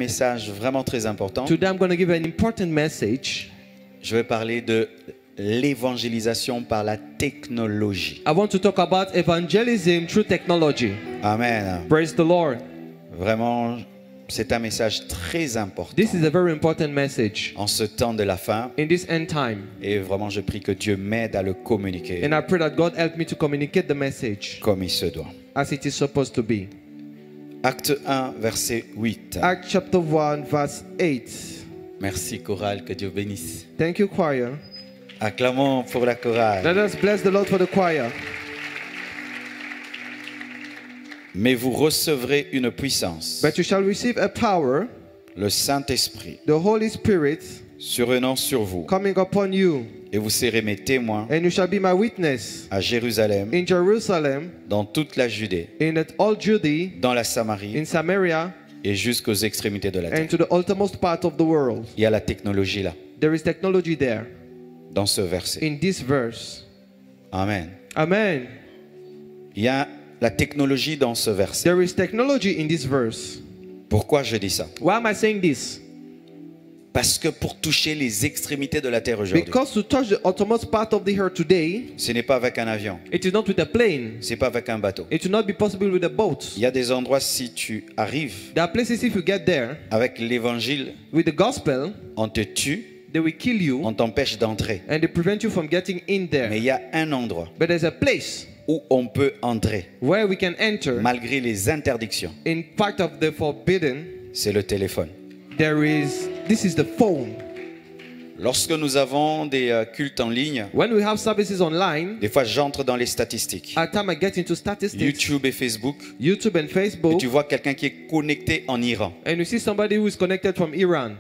Message vraiment très important. Today I'm going to give an important message. Je vais parler de l'évangélisation par la technologie. I want to talk about evangelism through technology. Amen. Praise the Lord. Vraiment, c'est un message très important This is a very important message en ce temps de la fin. in this end time. Et vraiment, je prie que Dieu m'aide à le communiquer And I pray that God help me to communicate the message comme il se doit. as it is supposed to be. Acte 1, verset 8. Acts chapter 1 verse 8. Merci chorale, que Dieu bénisse. Thank you, choir. Acclamons pour la chorale. Let us bless the Lord for the choir. Mais vous recevrez une puissance, But you shall receive a power, le Saint-Esprit, the Holy Spirit, survenant sur vous, coming upon you, et vous serez mes témoins and you shall be my witness à Jérusalem, in Jerusalem, dans toute la Judée, in all Judea, dans la Samarie in Samaria, et jusqu'aux extrémités de la terre. and to the uttermost part of the world. Il y a la technologie là, There is technology there dans ce verset. in this verse. Amen. Amen. Il y a la technologie dans ce verset. There is technology in this verse. Pourquoi je dis ça? Why am I saying this? Parce que pour toucher les extrémités de la terre aujourd'hui, Because to touch the uttermost part of the earth today, ce n'est pas avec un avion, it is not with a plane. c'est pas avec un bateau. It will not be possible with a boat. Il y a des endroits, si tu arrives There are places if you get there avec l'évangile, with the gospel, on te tue, they will kill you on t'empêche d'entrer. and they prevent you from getting in Mais there. il y a un endroit But there's a place où on peut entrer where we can enter malgré les interdictions. in part of the forbidden. C'est le téléphone. This is the phone. Lorsque nous avons des cultes en ligne, When we have services online, des fois j'entre dans les statistiques. at time I get into statistics, YouTube et Facebook, YouTube and et Facebook, tu vois quelqu'un qui est connecté en Iran, and you see somebody who is connected from Iran,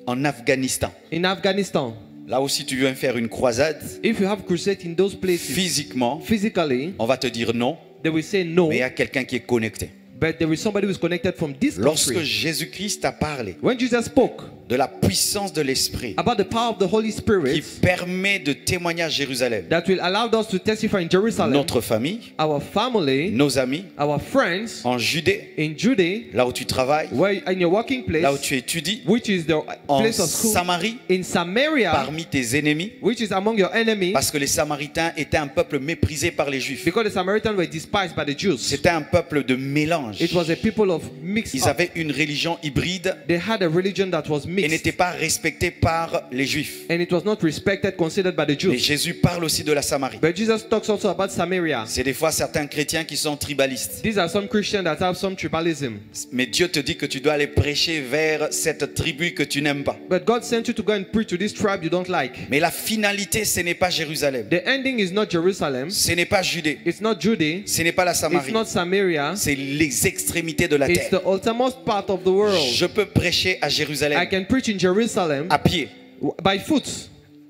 en Afghanistan. in Afghanistan. Là aussi tu viens faire une croisade, If you have crusade in those places, physiquement, physically, on va te dire non, they will say no, mais il y a quelqu'un qui est connecté. but there is somebody who is connected from this Lorsque country. Jésus-Christ a parlé When Jesus spoke de la puissance de l'Esprit about the power of the Holy qui Spirit permet de témoigner à Jérusalem, that will allow us to testify in Jerusalem, notre famille, our family, nos amis, our friends en Judée, in Judea, là où tu travailles, where in your working là où place, tu étudies, which is the en place of school, Samarie, in Samaria, parmi tes ennemis, which is among your enemies, parce que les Samaritains étaient un peuple méprisé par les Juifs. because the Samaritans were despised by the Jews. C'était un peuple de mélange. It was a people of mixed Ils up. avaient une religion hybride They had a religion that was et mixed, n'étaient pas respectés par les Juifs. and it was not respected, considered by the Mais Jews. Jésus parle aussi de la Samarie. But Jesus talks also about Samaria. C'est des fois certains chrétiens qui sont tribalistes. These are some Christians that have some tribalism. Mais Dieu te dit que tu dois aller prêcher vers cette tribu que tu n'aimes pas. But God sent you to go and preach to this tribe you don't like. Mais la finalité, ce n'est pas Jérusalem. The ending is not Jerusalem. Ce n'est pas Judée. It's not Judea. Ce n'est pas la It's Samarie. not Samaria. C'est les extrémités de la It's terre. the uttermost part of the world. Je peux prêcher à I Jérusalem can preach in Jerusalem à pied. by foot.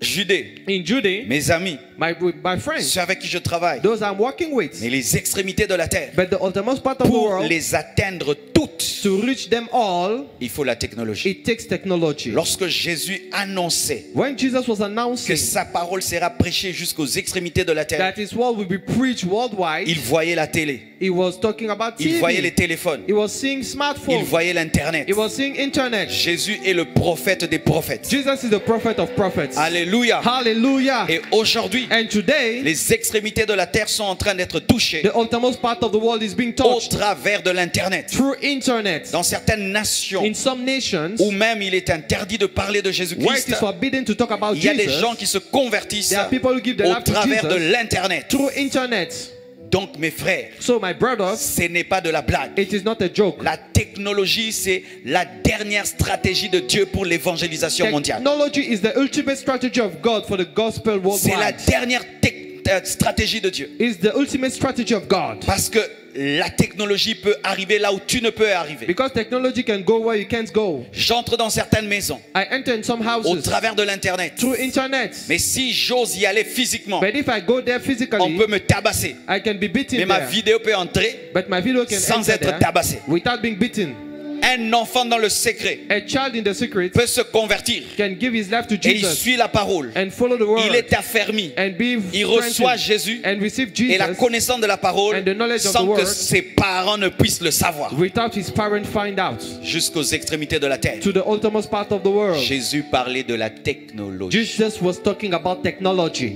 Judée, In Judea, mes amis, my friends, ceux avec qui je travaille. those I'm working with. Mais les extrémités de la terre, But the uttermost part of the pour world, les atteindre toutes, to reach them all, il faut la technologie. it takes technology. Lorsque Jésus annonçait When Jesus was que announcing sa parole sera prêchée jusqu'aux extrémités de la terre, that his word will be preached worldwide, il voyait la télé, he was talking about il voyait les TV. téléphones, He was seeing il smartphones. voyait l'internet. He was seeing internet. Jésus est le prophète des prophètes. Jesus is the prophet of prophets. Alléluia. Hallelujah. Et aujourd'hui, And today, les extrémités de la terre sont en train d'être touchées the uttermost part of the world is being au touched travers de l'internet. through internet. Dans certaines nations In some nations, où même il est interdit de parler de where it Jésus-Christ, is forbidden to talk about il y a des Jesus, gens qui se convertissent there are people who give their au life to travers de Jesus l'internet. through internet. Donc mes frères, So my brothers, ce n'est pas de la blague. it is not a joke. La technologie, c'est la dernière stratégie de Dieu pour l'évangélisation mondiale. Technology is the ultimate strategy of God for the gospel C'est la worldwide. dernière stratégie de Dieu. It's the ultimate strategy of God. Parce que la technologie peut arriver là où tu ne peux arriver. Because technology can go where you can't go. J'entre dans certaines maisons I enter in some au houses travers de l'internet. through internet. Mais si j'ose y aller physiquement, But if I go there on physically, peut me tabasser. I can be beaten Mais ma there. vidéo peut entrer But my video can sans enter être there tabassé. without being beaten. Un Un enfant dans le secret A child in the secret peut se convertir can give his life to et il Jesus suit la parole. and follow the word Il est affermi. and be Il reçoit strengthened Jésus and receive et la Jesus connaissance de la parole and the knowledge of sans the que word ses parents ne puissent le savoir. without his parent find out. Jusqu'aux extrémités de la terre. To the uttermost part of the world. Jésus parlait de la technologie. Jesus was talking about technology.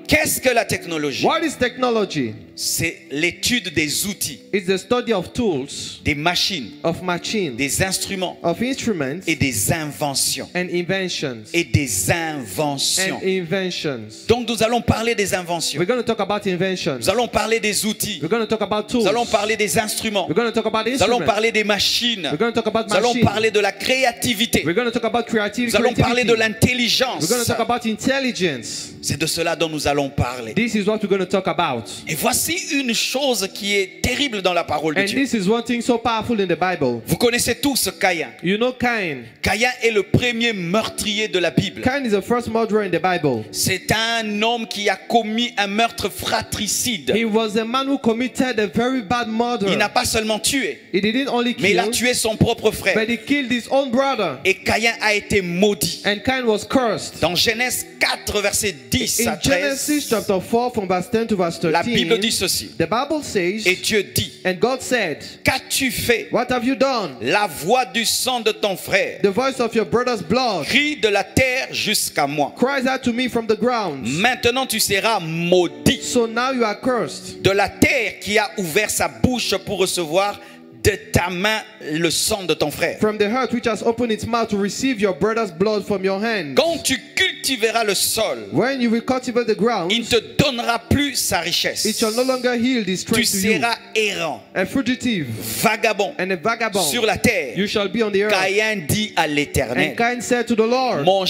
Qu'est-ce que la technologie? What is technology? C'est l'étude des outils, It's the study of tools, des machines, of machines, des instruments of instruments et des inventions. and inventions. Et des inventions. And inventions. Donc nous allons parler des inventions. We're going to talk about inventions. Nous allons parler des outils. We're going to talk about tools. Nous allons parler des instruments. We're going to talk about Nous allons instruments. parler des machines. We're going to talk about Nous allons machines. parler de la créativité. We're going to talk about creativity. Nous allons parler de We're l'intelligence. going to talk about intelligence. C'est de cela dont nous allons parler. This is what we're going to talk about. Et voici une chose qui est terrible dans la parole de And Dieu. this is one thing so powerful in the Bible. Vous connaissez tous Caïn. You know Cain. Caïn est le premier meurtrier de la Bible. Cain is the first murderer in the Bible. C'est un homme qui a commis un meurtre fratricide. He was a man who committed a very bad murder. Il n'a pas seulement tué, He didn't only mais il a kill, tué son propre but frère. he killed his own brother. Et Caïn a été maudit. And Cain was cursed. Dans Genèse 4, verset 10 à In 13, Genesis chapter 4 from verse 10 to verse la Bible 13, dit ceci. the Bible Et says, Dieu dit, and God said, qu'as-tu fait? what have you done? La voix du sang de ton frère The voice of your brother's blood crie de la terre jusqu'à moi. cries out to me from the ground. Maintenant tu seras maudit So now you are cursed. de la terre qui a ouvert sa bouche pour recevoir de ta main le sang de ton frère. From the earth which has opened its mouth to receive your brother's blood from your hand. Quand tu cultiveras le sol, When you will cultivate the ground, il ne te donnera plus sa richesse. it shall no longer yield its Tu strength to you. seras errant, A fugitive vagabond and a vagabond. sur la terre. You shall be on the earth. Caïn dit à l'Éternel, And Cain said to the Lord, mon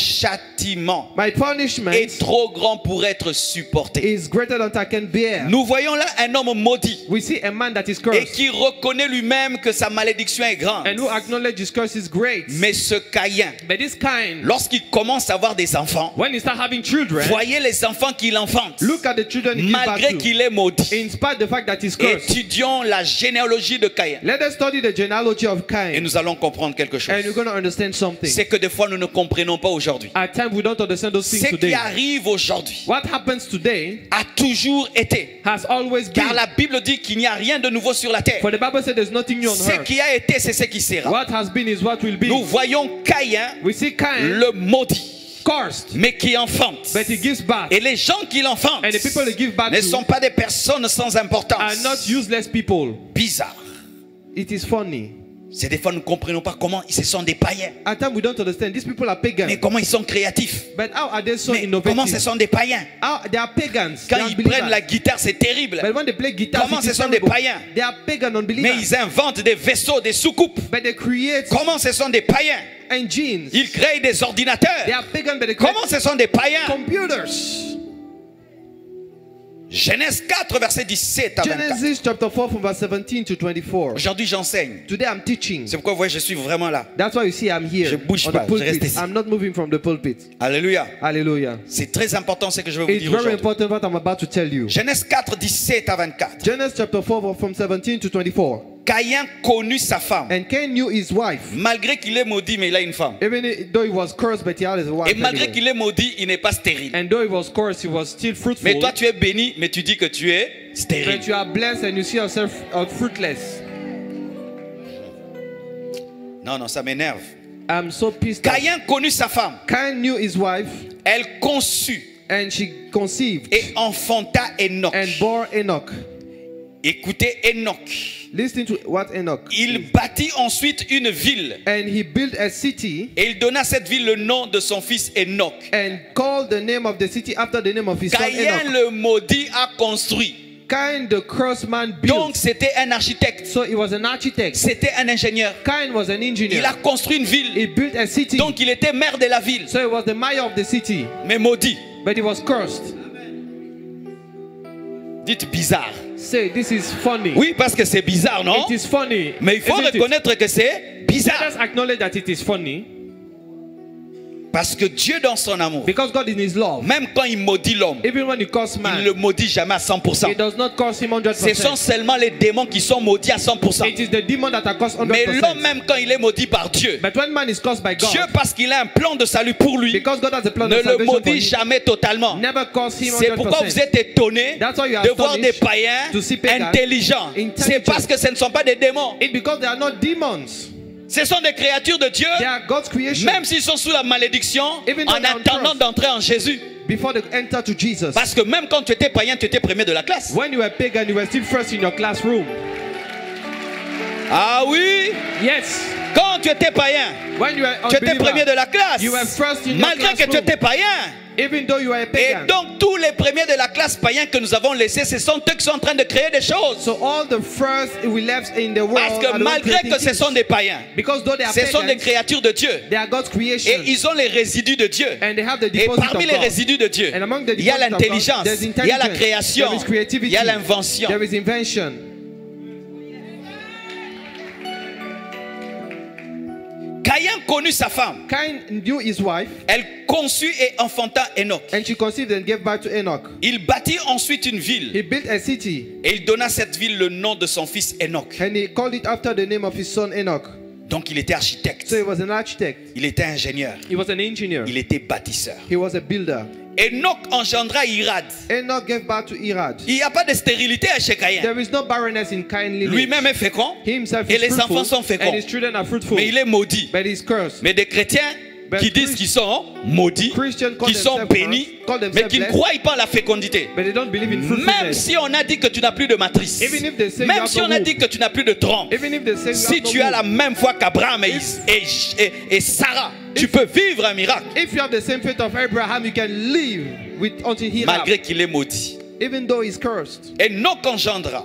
châtiment my punishment est trop grand pour être supporté. is greater than I can bear. Nous voyons là un homme maudit We see a man that is et cursed qui reconnaît lui-même que sa malédiction est grande. and who acknowledges his curse is great. Mais ce Caïn, But this Cain, lorsqu'il commence à avoir des enfants, when he start having children, voyez les enfants qu'il enfante, look at the children he gives malgré birth qu'il est maudit. to. In spite of the fact that he's cursed. Étudions la généalogie de Caïn. Let us study the genealogy of Et Cain. nous allons comprendre quelque chose. And we're going to understand something. C'est que des fois nous ne comprenons pas aujourd'hui. At times we don't understand those things Ce qui today. arrive aujourd'hui What happens today a toujours été. has always Car been. la Bible dit qu'il n'y a rien de nouveau sur la terre. For the Bible said there's nothing new on Ce earth. qui a été, c'est ce qui sera. What has been is what will be. Nous voyons Caïn, We see Cain le maudit, cursed, mais qui enfante. but he gives birth. Et les gens qui l'enfantent And the people he gives birth ne to sont pas des personnes sans are importance. not useless people. Bizarre. It is funny. C'est des fois nous ne comprenons pas comment ce sont des païens. At times we don't understand. These people are pagans. Mais comment ils sont créatifs. But how are they so Mais comment ce innovative? sont des païens. How, they are pagans. Quand They are ils prennent unbelievers. la guitare, c'est terrible. But when they play guitar, Comment it ce is sont des terrible. païens. They are pagan Mais unbelievers. ils inventent des vaisseaux, des soucoupes. But they create Comment ce sont des païens. engines. Ils créent des They ordinateurs. are pagan, but they create Comment ce sont des païens. computers. Genèse 4, verset 17 à 24. Genesis chapter 4 from verse 17 to 24. Aujourd'hui, j'enseigne. Today I'm teaching. C'est pourquoi vous voyez, je suis vraiment là. That's why you see I'm here Je bouge on pas, the je reste pulpit. ici. I'm not moving from the pulpit. Alléluia. Hallelujah. C'est très important ce que je vais vous It's dire very aujourd'hui. important what I'm about to tell you. Genèse 4, 17 à 24. Genesis chapter 4 from 17 to 24. Caïn connut sa femme. And Cain knew his wife. Malgré qu'il est maudit, mais il a une femme. Even though he was cursed, but he had his wife. Et malgré anyway. qu'il est maudit, il n'est pas stérile. And though he was cursed, he was still fruitful. Mais toi, tu es béni, mais tu dis que tu es stérile. But you are blessed and you see yourself fruitless. Non, non, ça m'énerve. I'm so pissed off. Caïn connut sa femme. Cain knew his wife Elle conçut and she conceived et enfanta Enoch. and bore Enoch. Écoutez Enoch. Listen to what Enoch Il is. bâtit ensuite une ville. And he built a city Et il donna à cette ville le nom de son fils Enoch. and called the name of the city after the name of his son Caïn Enoch. le maudit a construit. Cain, the cursed man, Donc built. c'était un architecte. So he was an architect. C'était un ingénieur. Cain was an Il engineer. a construit une ville. He built a city. Donc il était maire de la ville. So he was the mayor of the city. Mais maudit. But he was cursed. Dites bizarre. Say, this is funny. Oui, parce que c'est bizarre, non? It is funny. Mais il faut Isn't it? reconnaître que c'est Let bizarre. us acknowledge that it is funny. Parce que Dieu dans son amour, Because God in His love, même quand il maudit l'homme, even when He curses il man, ne le maudit jamais à 100%. He does not curse him Ce sont 100%. seulement les démons qui sont maudits à 100%. It is the demon that are cursed Mais l'homme 100%. même quand il est maudit par Dieu, But when man is cursed by God, Dieu parce qu'il a un plan de salut pour lui, because God has a plan ne of le salvation for maudit him, jamais totalement. never curse him C'est pourquoi vous 100%. êtes étonnés That's why you are de voir des astonished païens to see pagans intelligents. C'est parce que ce ne sont pas des démons. It's because they are not demons. Ce sont des créatures de Dieu, They are God's creation. même s'ils sont sous la malédiction, Even though en they are attendant cursed. d'entrer en Jésus. Before they enter to Jesus. Parce que même quand tu étais païen, tu étais premier de la classe. When you were pagan, you were still first in your classroom. Ah oui, Yes. quand tu étais païen, When you were tu étais unbeliever, premier de la classe. you were first in your Malgré que tu classroom. étais païen. Even though you were a Et pagan. donc tous les premiers de la classe païen que nous avons laissés, ce sont eux qui sont en train de créer des choses. So all the first we left in the world Parce que are the ones malgré creating que ce things. sont des païens, Because though they are ce sont des pagans, créatures de Dieu. they are God's creation. Et ils ont les résidus de Dieu. And they have the Et deposit parmi of les God. résidus de Dieu, And among the il y a deposit of God, l'intelligence, there's il y a la intelligence, création, there is creativity, il y a l'invention. there is invention. Caïn connut sa femme. Cain knew his wife, Elle conçut et enfanta Enoch. and she conceived and gave birth to Enoch. Il bâtit ensuite une ville He built a city, et il donna à cette ville le nom de son fils Enoch. and he called it after the name of his son Enoch. Donc il était architecte, So he was an architect. il était ingénieur, He was an engineer. il était bâtisseur. He was a builder. Enoch engendra Irad. Enoch gave birth to Irad. Il n'y a pas de stérilité chez Caïn. There is no barrenness in Cain lineage. Lui-même est fécond He himself et is les fruitful, enfants sont féconds. and his children are fruitful. Mais il est maudit. But he's cursed. Mais des chrétiens But qui disent qu'ils sont maudits, Christians call qui sont themselves bénis, cursed, call mais themselves qui ne blessed, croient pas à la fécondité. but they don't believe in Même fruitfulness. si on a dit que tu n'as plus de matrice, Even if they say you même have si no on a womb, dit que tu n'as plus de trompe, even if they say you si have no tu as womb, la même foi qu'Abraham et Sarah, tu peux vivre un miracle, if you have the same faith of Abraham, you can live with until he malgré died, qu'il est maudit. even though he's cursed. Enoch engendra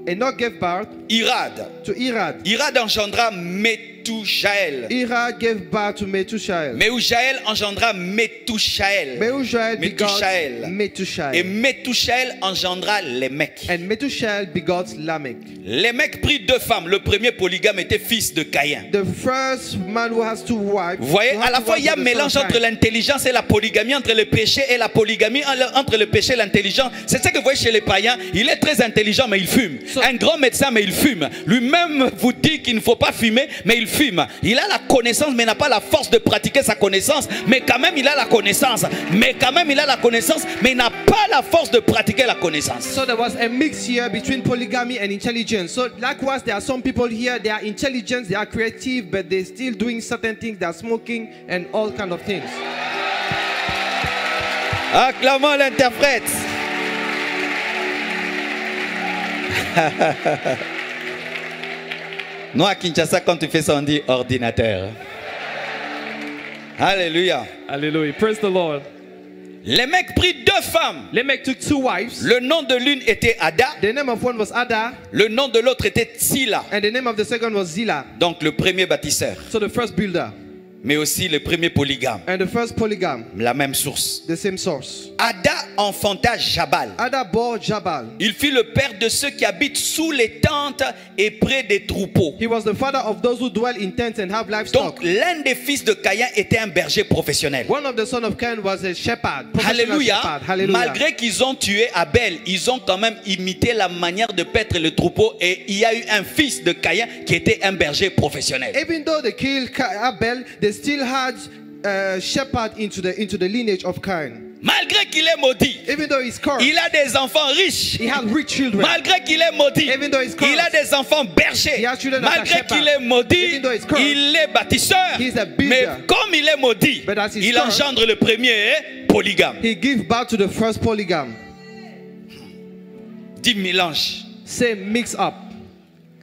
Enoch gave birth Irad. to Irad. Irad engendra Métoujaël. Irad gave birth to Methuselah. Métoujaël engendra Métoujaël. Methuselah begot Methusaël. Et Methuselah. Métoujaël engendra Lémec. And Methuselah begot Lamech. Lémec prit deux femmes. Le premier polygame était fils de Caïn. The first man who has two wives. Vous voyez, who à has la two fois il y a wives un was the son mélange of entre Cain. l'intelligence et la polygamie, entre le péché et la polygamie, entre le péché et l'intelligence. C'est ça que vous voyez chez les païens. Il est très intelligent, mais il fume. Un grand médecin, mais il fume. Lui-même vous dit qu'il ne faut pas fumer, mais il fume. Il a la connaissance, mais n'a pas la force de pratiquer sa connaissance. Mais quand même, il a la connaissance. Mais quand même, il a la connaissance, mais il n'a pas la force de pratiquer la connaissance. So there was a mix here between polygamy and intelligence. So likewise, there are some people here, they are intelligent, they are creative, but they're still doing certain things, they are smoking and all kind of things. Acclamons l'interprète. Nous à Kinshasa, quand tu fais ça, on dit ordinateur. Alléluia. Hallelujah. Praise the Lord. Les mecs prit deux femmes. Lamech took two wives. Le nom de l'une était Ada, The name of one was Ada, le nom de l'autre était Tsila. and the name of the second was Zillah. Donc le premier bâtisseur, So the first builder mais aussi le premier polygame. and the first polygam, La même source. the same source. Ada enfanta Jabal. Ada bore Jabal. Il fut le père de ceux qui habitent sous les tentes et près des troupeaux. He was the father of those who dwell in tents and have livestock. Donc l'un des fils de Caïn était un berger professionnel. One of the sons of Cain was a shepherd. Professional Alléluia. shepherd. Hallelujah. Malgré qu'ils ont tué Abel, ils ont quand même imité la manière de paître le troupeau et il y a eu un fils de Caïn qui était un berger professionnel. Even though they killed Abel, they still had shepherd into the lineage of Cain. Malgré qu'il est maudit, Even though he's cursed, il a des enfants riches. he had rich children. Malgré qu'il est maudit, Even though he's cursed, il a des enfants bergers. he has children that are Malgré shepherds. qu'il est maudit, Even though he's cursed, il est bâtisseur. he's a builder. Mais comme il est maudit, But as he's il cursed, engendre le premier polygame. he gave birth to the first polygam. Dit mélange. Say mix up.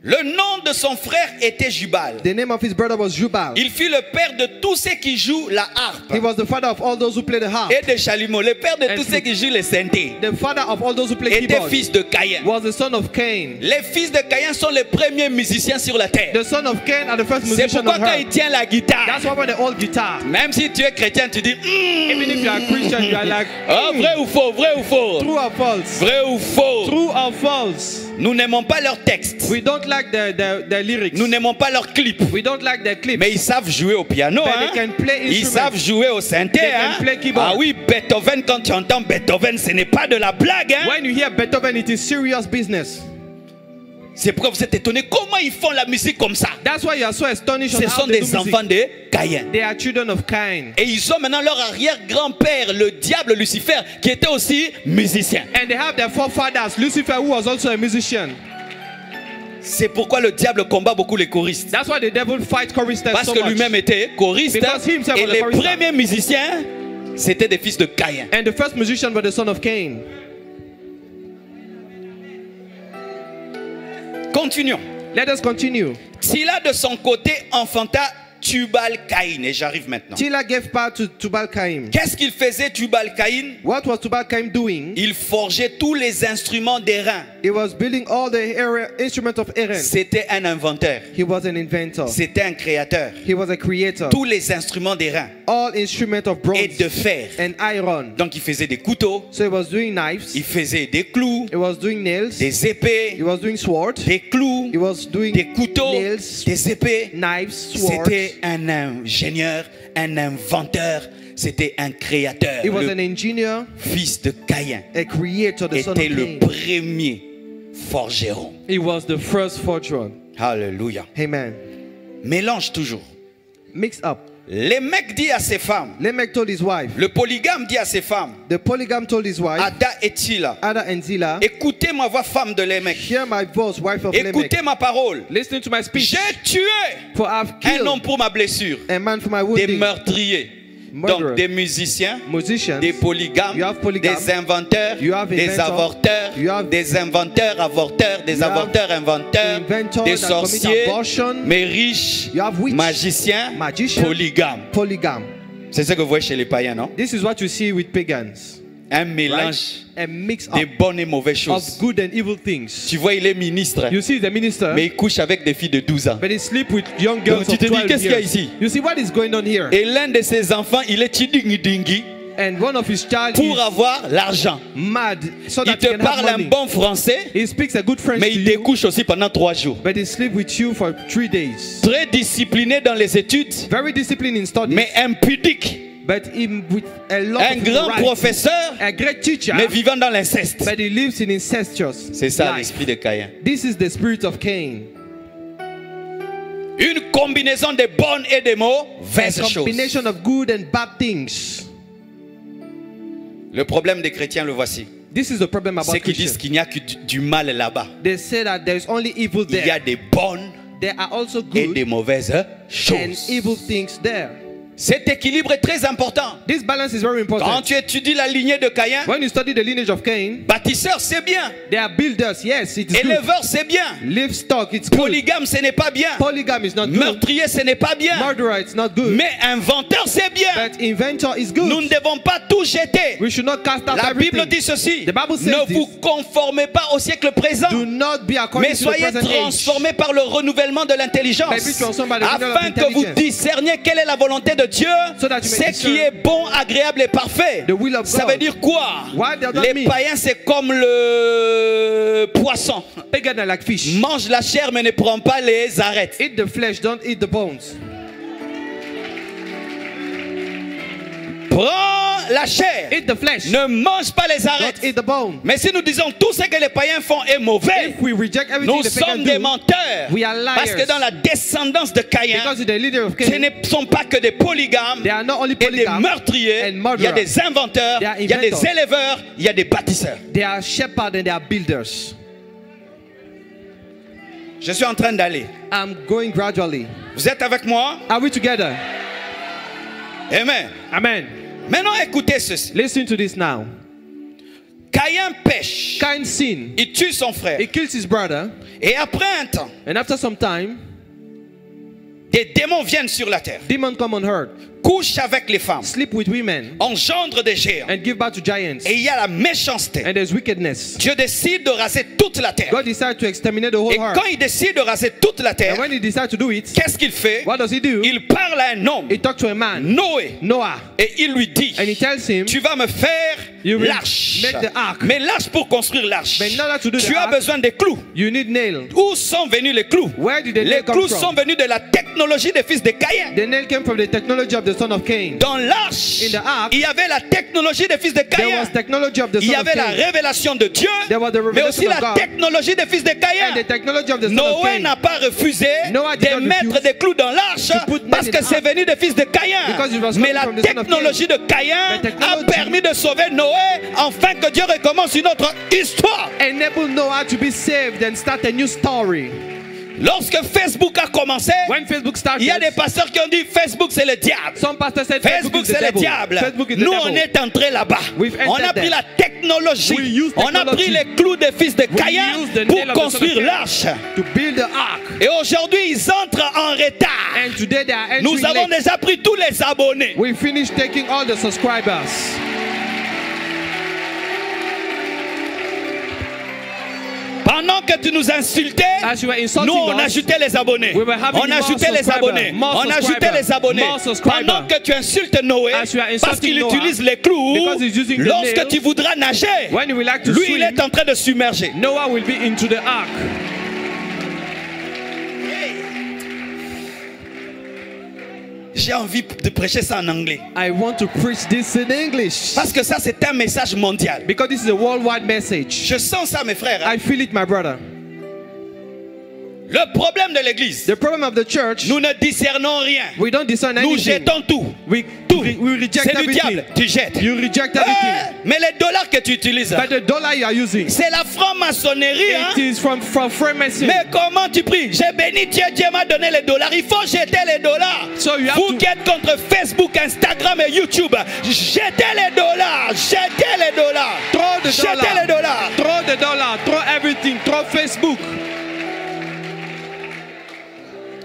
Le nom de son frère était Jubal. The name of his brother was Jubal. Il fut le père de tous ceux qui jouent la harpe. He was the father of all those who play the harp. Et de Chalumeau, le père de And tous ceux qui jouent les synthés. The father of all those who play Était keyboard fils de Caïn. was the son of Cain. Les fils de Caïn sont les premiers musiciens sur la terre. The son of Cain are the first C'est musician pourquoi on quand il earth. tient la guitare, That's why when they hold guitar, même si tu es chrétien, tu dis even if you are Christian, you are like, oh, vrai ou faux, true or false? vrai ou faux. True or false? Nous n'aimons pas leur texte. We don't like the lyrics. Nous n'aimons pas leurs clips. We don't like their clips. Mais ils savent jouer au piano. But Hein? they can play Ils instruments. savent jouer au synthé. They Hein? can play keyboard. Ah oui, Beethoven, quand tu entends Beethoven, ce n'est pas de la blague. Hein? When you hear Beethoven, it is serious business. C'est pourquoi vous êtes étonnés. Comment ils font la musique comme ça? That's why you are so astonished Ce on how sont they do des music. enfants de Caïn. They are children of Cain. Et ils ont maintenant leur arrière-grand-père, le diable Lucifer, qui était aussi musicien. And they have their forefathers, Lucifer, who was also a musician. C'est pourquoi le diable combat beaucoup les choristes. That's why the devil fights choristers Parce so que much. lui-même était choriste. Because he himself Et was a les chorister. premiers musiciens, c'était des fils de Caïn. And the first musician was the son of Cain. Continuons. Let us continue. Tila de son côté enfanta Tubal-Caïn. Et j'arrive maintenant. Tila gave birth to Tubal-Cain. Qu'est-ce qu'il faisait Tubal-Caïn? What was Tubal-Cain doing? Il forgeait tous les instruments d'airain. He was building all the instruments of Aaron. C'était un inventeur. He was an inventor. C'était un créateur. He was a creator. Tous les instruments d'airain All instruments of bronze et de fer. and iron. Donc il faisait des couteaux, So he was doing knives. il faisait des clous, He was doing nails. des épées, He was doing swords. des clous, He was doing des couteaux, nails, des épées. knives, swords. C'était un ingénieur, un inventeur, c'était un créateur. He was Le an engineer, fils de Caïn a creator, the son of était le Cain. premier forgeron. He was the first fortune. Alléluia. Amen. Mélange toujours. Mixed up. Les mecs disent à ses femmes, Lamech told his wife. le polygame dit à ses femmes, The polygam told his wife, Ada et Tila, Ada and Zillah, écoutez ma voix, femme de Lémec. hear my voice, wife of Lamech. Écoutez ma parole. Listen to my speech. J'ai tué For I've un homme killed pour ma blessure. a man for my Des wounding. meurtriers. Murderer. Donc des musiciens, Musicians. des polygames, You have polygames. des inventeurs, You have des inventors. avorteurs, You have- des inventeurs, avorteurs, des You have avorteurs, inventeurs, inventors des that commit sorciers, abortion. mais riches, You have witch, magiciens, magician, polygames. polygam. C'est ce que vous voyez chez les païens, non? This is what you see with pagans. Un Right? mélange A mix des up bonnes et mauvaises of choses. good and evil things. Tu vois, il est ministre, You see the minister, mais il couche avec des filles de 12 ans. but he sleep with young girls Donc tu of te dis, 12 qu'est-ce qu'il y a years. ici? You see what is going on here? Et l'un de ses enfants, il est tidingi-dingi And one of his child pour is avoir l'argent. mad so Il that he te can have parle un money. bon français, He speaks a good French mais to il te you, couche aussi pendant 3 jours. but he sleep with you for 3 days. Très discipliné dans les études, Very disciplined in studies, mais impudique. but him with a lot Un of grand immorality. professeur, A great teacher, mais vivant dans l'inceste. but he lives in incestuous C'est ça life. l'esprit de Caïn. This is the spirit of Cain. Une combinaison de bonnes et de A mauvaises choses. combination of good and bad things. Le problème des chrétiens, le voici. This is the problem about C'est qu'ils disent Christians. qu'il n'y a que du mal là-bas. They say that there is only evil Il y a there. des bonnes There are also et good des mauvaises and choses. evil things there. Cet équilibre est très important. This balance is very Quand important. tu étudies la lignée de Caïn, When you study the lineage of Cain, bâtisseur c'est bien, they are builders. Yes, it is good. éleveur c'est bien, Livestock, it's good. polygame ce n'est pas bien, Polygamy is not good. meurtrier ce n'est pas bien, Murderer, it's not good. mais inventeur c'est bien. But inventor is Nous good. ne devons pas tout jeter. We should not cast out La Bible everything. dit ceci, The Bible says ne this. vous conformez pas au siècle présent, Do not be according mais to the soyez present age. transformés par le renouvellement de l'intelligence, But be transformed by the renewal of afin que vous intelligence. discerniez quelle est la volonté de Dieu, So that you may ce qui discern est bon, agréable et parfait. the will of Ça God. veut dire quoi? What does that Les mean? païens, c'est comme le poisson. Pagan are like fish. Mange la chair mais ne prend pas les arêtes. Eat the flesh, don't eat the bones. Prends la chair, Eat the flesh, ne mange pas les don't arêtes. eat the bone. Mais si nous disons tout ce que les païens font est mauvais, If we reject everything nous the pagan sommes des do, menteurs. we are liars. Parce que dans la descendance de Caïn, because the leader of ce Cain, ne sont pas que des polygames they are not only et des polygamy, meurtriers. and Il y a murderers. des inventeurs, They are il y a des inventors. éleveurs, il y a des bâtisseurs. they are shepherds and they are builders. Je suis en train d'aller. I'm going gradually. Vous êtes avec moi? Are we together? Amen. Amen. Maintenant, écoutez ceci. Listen to this now. Caïn pêche. Cain sinned. Il tue son frère. He kills his brother, Et après un temps, and after some time, des démons viennent sur la terre. demons come on earth. couche avec les femmes, sleep with women, engendre des géants. and give birth to giants. Et il y a la méchanceté. And there's wickedness. Dieu décide de raser toute la terre. God decided to exterminate the whole Et earth. quand il décide de raser toute la terre, And when he decided to do it, qu'est-ce qu'il fait? what does he do? Il parle à un homme, He talked to a man, Noé, Noah, et il lui dit, and he tells him, tu vas me faire You will l'arche. make the ark. Mais l'arche, pour construire l'arche, But in order to do the tu as ark, besoin des clous. you need nails. Où sont venus les clous? Where did the Les nail come clous from? sont venus de la technologie des fils de Caïn. The nail came from the technology of the son of Cain. Dans l'arche, In the ark, il y avait la technologie des fils de There Caïn. was technology of the Il y son of avait la Cain. révélation de Dieu, There was the mais aussi revelation of la God. technologie des fils de And Caïn. the technology of the son of Noé Cain. n'a pas refusé Noah did de not mettre refuse des clous dans l'arche to put parce nails que in c'est ark. venu des fils de Caïn. Because it was Mais coming la from the son of technologie de Caïn The technology a permis de sauver Noé afin que Dieu recommence une autre histoire. Enable Noah to be saved and start a new story. Lorsque Facebook a commencé, When Facebook started, il y a des pasteurs qui ont dit Facebook c'est le diable. some pastors said Facebook is the c'est le devil. diable. Facebook is the Nous devil. on est entré là-bas. We've On entered a pris there. la technologie. We use On a pris technology. les clous des fils de We Caïn use the pour nail of the son of construire Cain l'arche. to build the ark. Et aujourd'hui ils entrent en retard. And today they are entering Nous avons late. déjà pris tous les abonnés. We finished taking all the subscribers. Pendant que tu nous insultais, As you were insulting nous on us, ajoutait les abonnés. we were having On more ajoutait les subscribers, abonnés. more On ajoutait subscribers, les abonnés. more subscribers. Pendant que tu insultes Noé, As you are parce qu'il insulting Noah, utilise les clous, because he's using the lorsque nails, tu voudras nager, when you will like to lui swim, il est en train de submerger. Noah will be into the ark. J'ai envie de prêcher ça en anglais. I want to preach this in English. Parce que ça c'est un message mondial. Because this is a worldwide message. Je sens ça mes frères. I feel it, my brother. Le problème de l'église, The problem of the church, nous ne discernons rien. we don't discern Nous anything. jetons tout. We reject C'est du everything. diable, tu jettes. You reject everything. Mais les dollars que tu utilises, But the dollar you are using, c'est la franc-maçonnerie. Hein? it is from Freemason. Mais comment tu pries? J'ai béni Dieu, Dieu m'a donné les dollars. Il faut jeter les dollars. So you have Vous to- qui êtes contre Facebook, Instagram et YouTube, jetez les dollars. Jetez les dollars. Throw the Jetez les dollar. dollars. Throw the dollar. Throw everything. Throw Facebook.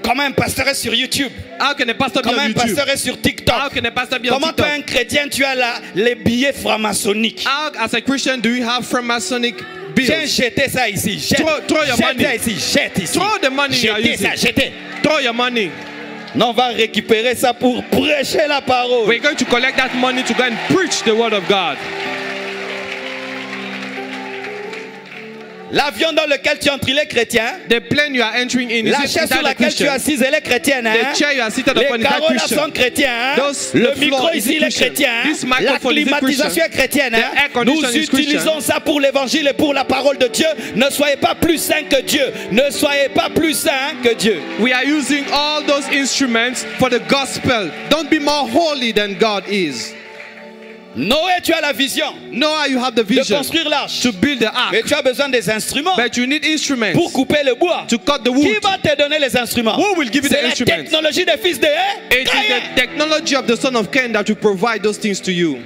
Comment un pasteur est sur YouTube? How can a pastor be Comment on un YouTube? pasteur est sur TikTok? How can a pastor be on Comment toi, TikTok? un chrétien, tu as les billets franc-maçonniques? How, as a Christian, do you have Freemasonic Viens bills? jeter ça ici. Jette, Throw your jette money. ça ici. Jette ici. Throw the money you are Jetez using. ça, jetez. Throw your money. Non, on va récupérer ça pour prêcher la parole. We're going to collect that money to go and preach the word of God. L'avion dans lequel tu entres, il est chrétien. The plane you are entering in La is chaise sur inside a laquelle tu es Christian. assise, elle est chrétienne. Hein? The chair you are seated Les upon is a carreaux là Christian. sont chrétiens. Hein? Those- Le the micro floor is ici, il est Christian. chrétien. Hein? This La microphone is climatisation est chrétienne. The Hein? air condition Nous is utilisons Christian. ça pour l'évangile et pour la parole de Dieu. Ne soyez pas plus saints que Dieu. Ne soyez pas plus saints que Dieu. We are using all those instruments for the gospel. Don't be more holy than God is. Noé, tu as la vision Noah, you have the de vision construire l'arche. to build the Mais ark. tu as besoin des instruments But you need instruments pour couper le bois. to cut the Qui wood. va te donner les instruments? Who will give you the C'est la instruments? technologie des fils de It is Caïn. the technology of the son of Cain that will provide those things to you.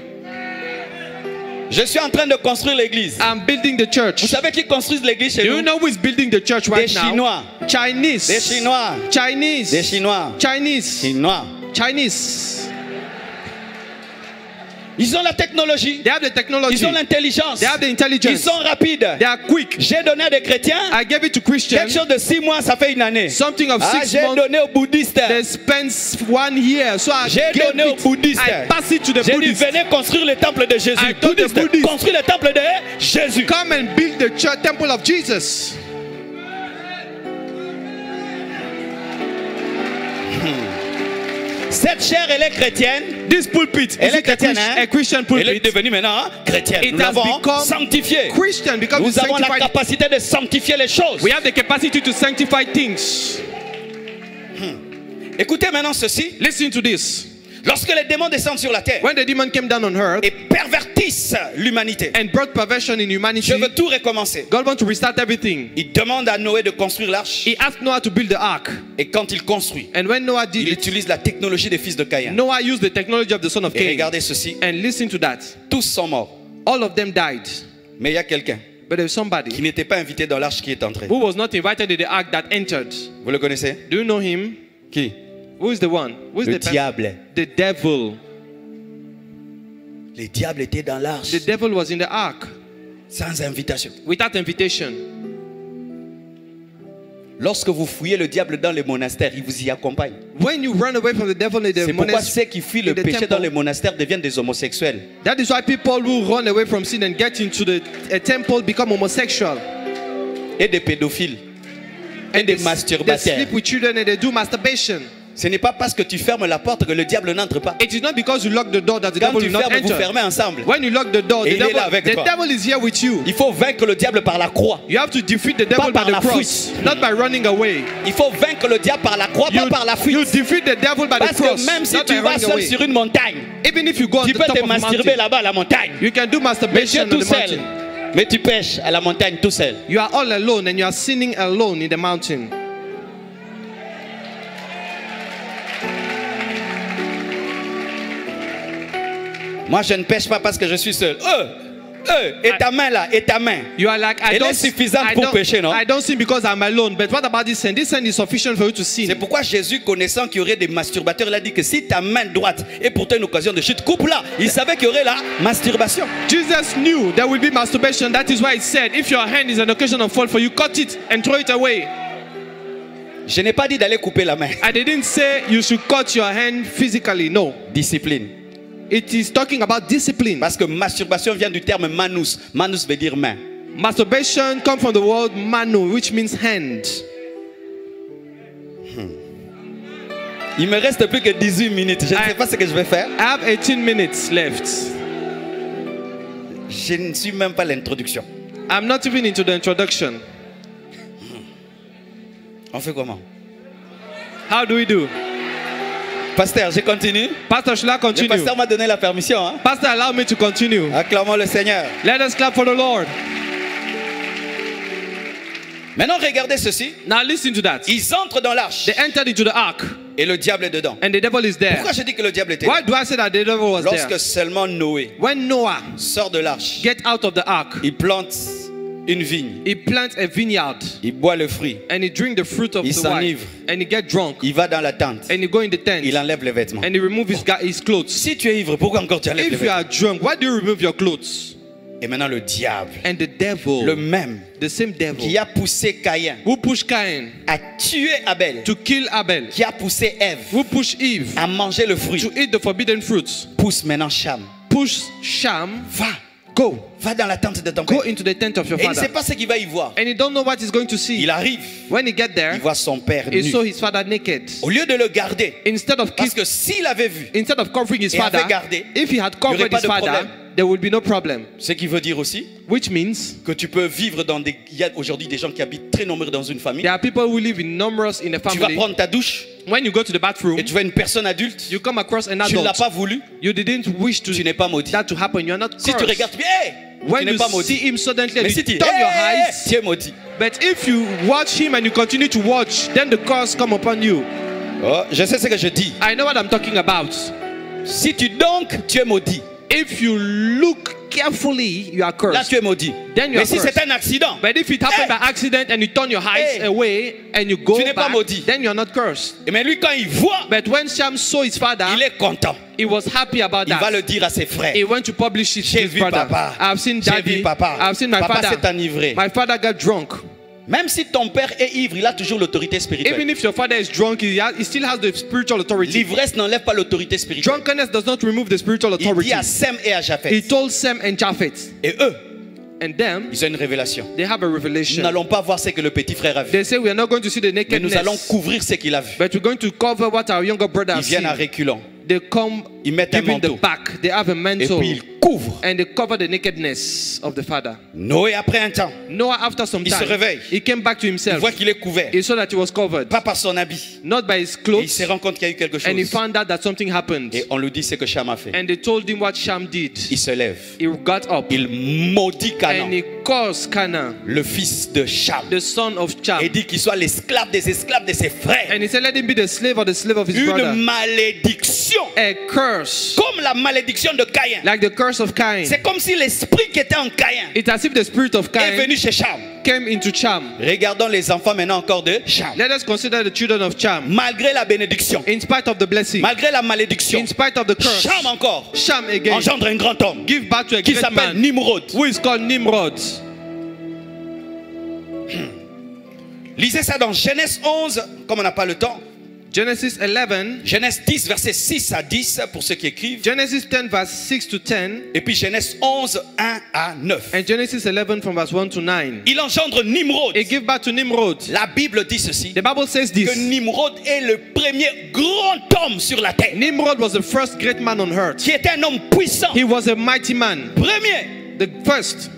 Je suis en train de construire l'église. I'm building the Vous church. savez qui construisent l'église chez Do you nous? know who is building the church right Des now? Chinois. Chinese. Des Chinois. Chinese. Des Chinois. Chinese. Chinois. Chinese. Ils ont la technologie. They have the technology. Ils ont l'intelligence. They have the Ils intelligence. sont rapides. They are quick. J'ai donné à des chrétiens I gave it to quelque Christians. chose de 6 mois, ça fait une année. Something of 6 J'ai months. donné aux bouddhistes. They spent 1 year. So I J'ai gave donné aux it. bouddhistes. I pass it to the J'ai dit, Buddhists. venez construire le temple de Jésus. I told the Buddhists. Construire le temple de Jésus. Come and build the church temple of Jesus. Cette chair, elle est chrétienne. This pulpit Elle is est it chrétienne. Hein? a Christian Elle est pulpit. devenue maintenant chrétienne. It Nous has l'avons become sanctifiée. Christian because Nous it's avons la sanctified. capacité de sanctifier les choses. We have the capacity to sanctify things. Écoutez maintenant ceci. Listen to this. Lorsque les démons descendent sur la terre When the demon came down on earth et pervertissent l'humanité, and brought perversion in humanity, je veux tout recommencer. God wants to restart everything. Il demande à Noé de construire l'arche. He asked Noah to build the ark. Et quand il construit, And when Noah did il it, utilise la technologie des fils de Caïn. Noah used the technology of the son of Et Cain. regardez ceci. And listen to that. Tous sont morts. All of them died. Mais il y a quelqu'un But there's qui somebody n'était pas invité dans l'arche qui est entré. who was not invited to the ark that entered. Vous le connaissez? Do you know him? Qui? Who is the one? Who is Le the person? diable. The devil. Le diable était dans l'arche The devil was in the ark sans invitation. without invitation. Lorsque vous fouillez le diable dans les monastères, il vous y accompagne. When you run away from the devil in the C'est pourquoi monastery, ceux qui fuient le in the péché dans temple, les monastères deviennent des homosexuels that is why people who run away from sin and get into the temple become homosexual. et des pédophiles et des They masturbateurs. sleep with children and they do masturbation. Ce n'est pas parce que tu fermes la porte que le diable n'entre pas. It is not because you lock the door that the Quand devil tu will not fermes, vous enter. fermez ensemble. When you lock the door, Et the il est là avec toi. devil is here with you. Il faut vaincre le diable par la croix. You have to defeat the devil Pas by par the la cross, not by running away. Il faut vaincre le diable par la croix, pas par la You fuite. defeat the devil by the Parce cross, que même si not tu by vas running seul away. sur une montagne, Even if you go on tu the peux top te of a masturber mountain, là-bas à la montagne. you can do Mais tu masturbation es on tout the seul. mountain. Mais tu pêches à la montagne tout seul. You are all alone and you are sinning alone in the mountain. Moi, je ne pêche pas parce que je suis seul. Et ta main là, et ta main. You are like, Elle est suffisante pour pécher, non? I don't sin because I'm alone. But what about this sin? This sin is sufficient for you to sin. C'est pourquoi Jésus, connaissant qu'il y aurait des masturbateurs, il a dit que si ta main droite est pour toi une occasion de chute, coupe-la. Il savait qu'il y aurait la masturbation. Jesus knew there will be masturbation. That is why he said, if your hand is an occasion of fall for you, cut it and throw it away. Je n'ai pas dit d'aller couper la main. I didn't say you should cut your hand physically. No. Discipline. It is talking about discipline. Parce que masturbation vient du terme manus. Manus veut dire main. Masturbation comes from the word manu, which means hand. Il me reste plus que 18 minutes. Je ne sais pas ce que je vais faire. I have 18 minutes left. Je ne suis même pas l'introduction. I'm not even into the introduction. On fait comment? How do we do? Pasteur, je continue. Pastor, shall I Le continue? pasteur m'a donné la permission. Hein? Pastor, allow me to continue. Acclamons le Seigneur. Let us clap for the Lord. Maintenant, regardez ceci. Now listen to that. Ils entrent dans l'arche They entered into the ark et le diable est dedans. and the devil is there. Pourquoi je dis que le diable était Why là? do I say that the devil was Lorsque there? seulement Noé When Noah sort de l'arche, get out of the ark, il plante une vigne, he plants a vineyard il boit le fruit, and he drink the fruit of Il the s'enivre. wine and he get drunk il va dans la tente, and he go in the tent il enlève les vêtements. and he remove his clothes. Si tu es ivre, pourquoi encore tu enlèves les If you vêtements? are drunk, why do you remove your clothes? Et maintenant le diable, And the devil, le même the same devil qui a poussé Caïn who pushed Cain à tuer Abel, to kill Abel, qui a poussé Ève who pushed Eve à manger le fruit, to eat the forbidden fruits, pousse maintenant Cham. push Sham, Va dans la tente de ton go père. into the tent of your Et il ne sait father. pas ce qu'il va y voir. And he don't know what he's going to see. Il arrive, When he get there, il voit son père he nu. saw his father naked. Au lieu de le garder, Instead of parce que s'il avait vu, covering his Et father, avait gardé, if he had il y aurait covered pas his de father, problème. there would be no problem. ce qui veut dire aussi Which means que tu peux vivre dans des... Il y a aujourd'hui des gens qui habitent très nombreux dans une famille. there are people who live in numerous in a Tu vas family. prendre ta douche When you go to the bathroom, et tu vois une personne adulte. you come across an Tu ne l'as adult. pas voulu. You didn't wish to Tu n'es pas maudit. that to happen. You are not Si tu cursed. regardes bien, hey, tu When n'es you pas see maudit. him suddenly, Mais and si you tu turn your hey, eyes. tu es maudit. But if you watch him and you continue to watch, then the curse come upon you. Oh, je sais ce que je dis. I know what I'm talking about. Si tu donc, tu es maudit. If you look carefully, you are Là, cursed. tu es maudit. Then you Mais are si cursed. c'est un accident, But if it happened Hey! by accident and you turn your eyes Hey! away and you go Tu n'es pas back, maudit. then you're not cursed. mais lui, quand il voit, But when Sham saw his father, il est content. he was happy about Il va that. le dire à ses frères. He went to publish it to J'ai his vu brother. papa. I've seen J'ai daddy. vu papa. I've seen my Papa s'est father. enivré. My father got drunk. Même si ton père est ivre, il a toujours l'autorité spirituelle. Even if your father is drunk, he still has the spiritual authority. L'ivresse n'enlève pas l'autorité spirituelle. Drunkenness does not remove the spiritual Il authority. dit à Sem et à He Japheth. told Sem and Japheth, Et eux, and them, ils ont une révélation. they have a Nous revelation. n'allons pas voir ce que le petit frère a vu. They say we are not going to see the Mais nous allons nakedness, couvrir ce qu'il a vu. but we're going to cover what our younger brother Ils has viennent à seen. reculons. They come Ils mettent un giving the manteau. back. They have a Et mantle. puis ils couvrent. And they cover the nakedness of the father. Noé, après un temps, Noah, after some Il se time, réveille. he came back to il himself. voit qu'il est couvert. He saw that he was covered, Pas par son habit. not by his Et il clothes, se rend compte qu'il y a eu quelque and he chose. found out that something happened. Et on lui dit ce que Cham a fait. And they told him what Sham did. Il se lève. He got up Il maudit and Canaan, he cursed Canaan, le fils de Cham. the son of Cham. Et dit qu'il soit l'esclave des esclaves de ses frères. And he said, let him be the slave or the slave of his Une brother. malédiction. A curse, Comme la malédiction de Caïn. like the curse of Cain. C'est comme si l'esprit qui était en Caïn It's as if the spirit of est Cain venu chez Cham. came into Cham. Regardons les enfants maintenant encore de Cham. Let us consider the children of Cham. Malgré la bénédiction, In spite of the blessing, malgré la malédiction, in spite of the curse, Cham encore Cham again engendre un grand homme give birth to a qui great s'appelle man Nimrod. who is called Nimrod. Lisez ça dans Genèse 11, comme on n'a pas le temps. Genesis 11, Genèse 10, versets 6 à 10 pour ceux qui écrivent. Genesis 10 verse 6 to 10, Et puis Genèse 11, 1 à 9. and Genesis 11 from verse 1 to 9. Il engendre Nimrod. It give birth to Nimrod. La Bible dit ceci, The Bible says que this. Nimrod est le premier grand homme sur la terre, Nimrod was the first great man on earth. qui était un homme puissant. He was a mighty man. Premier, The first.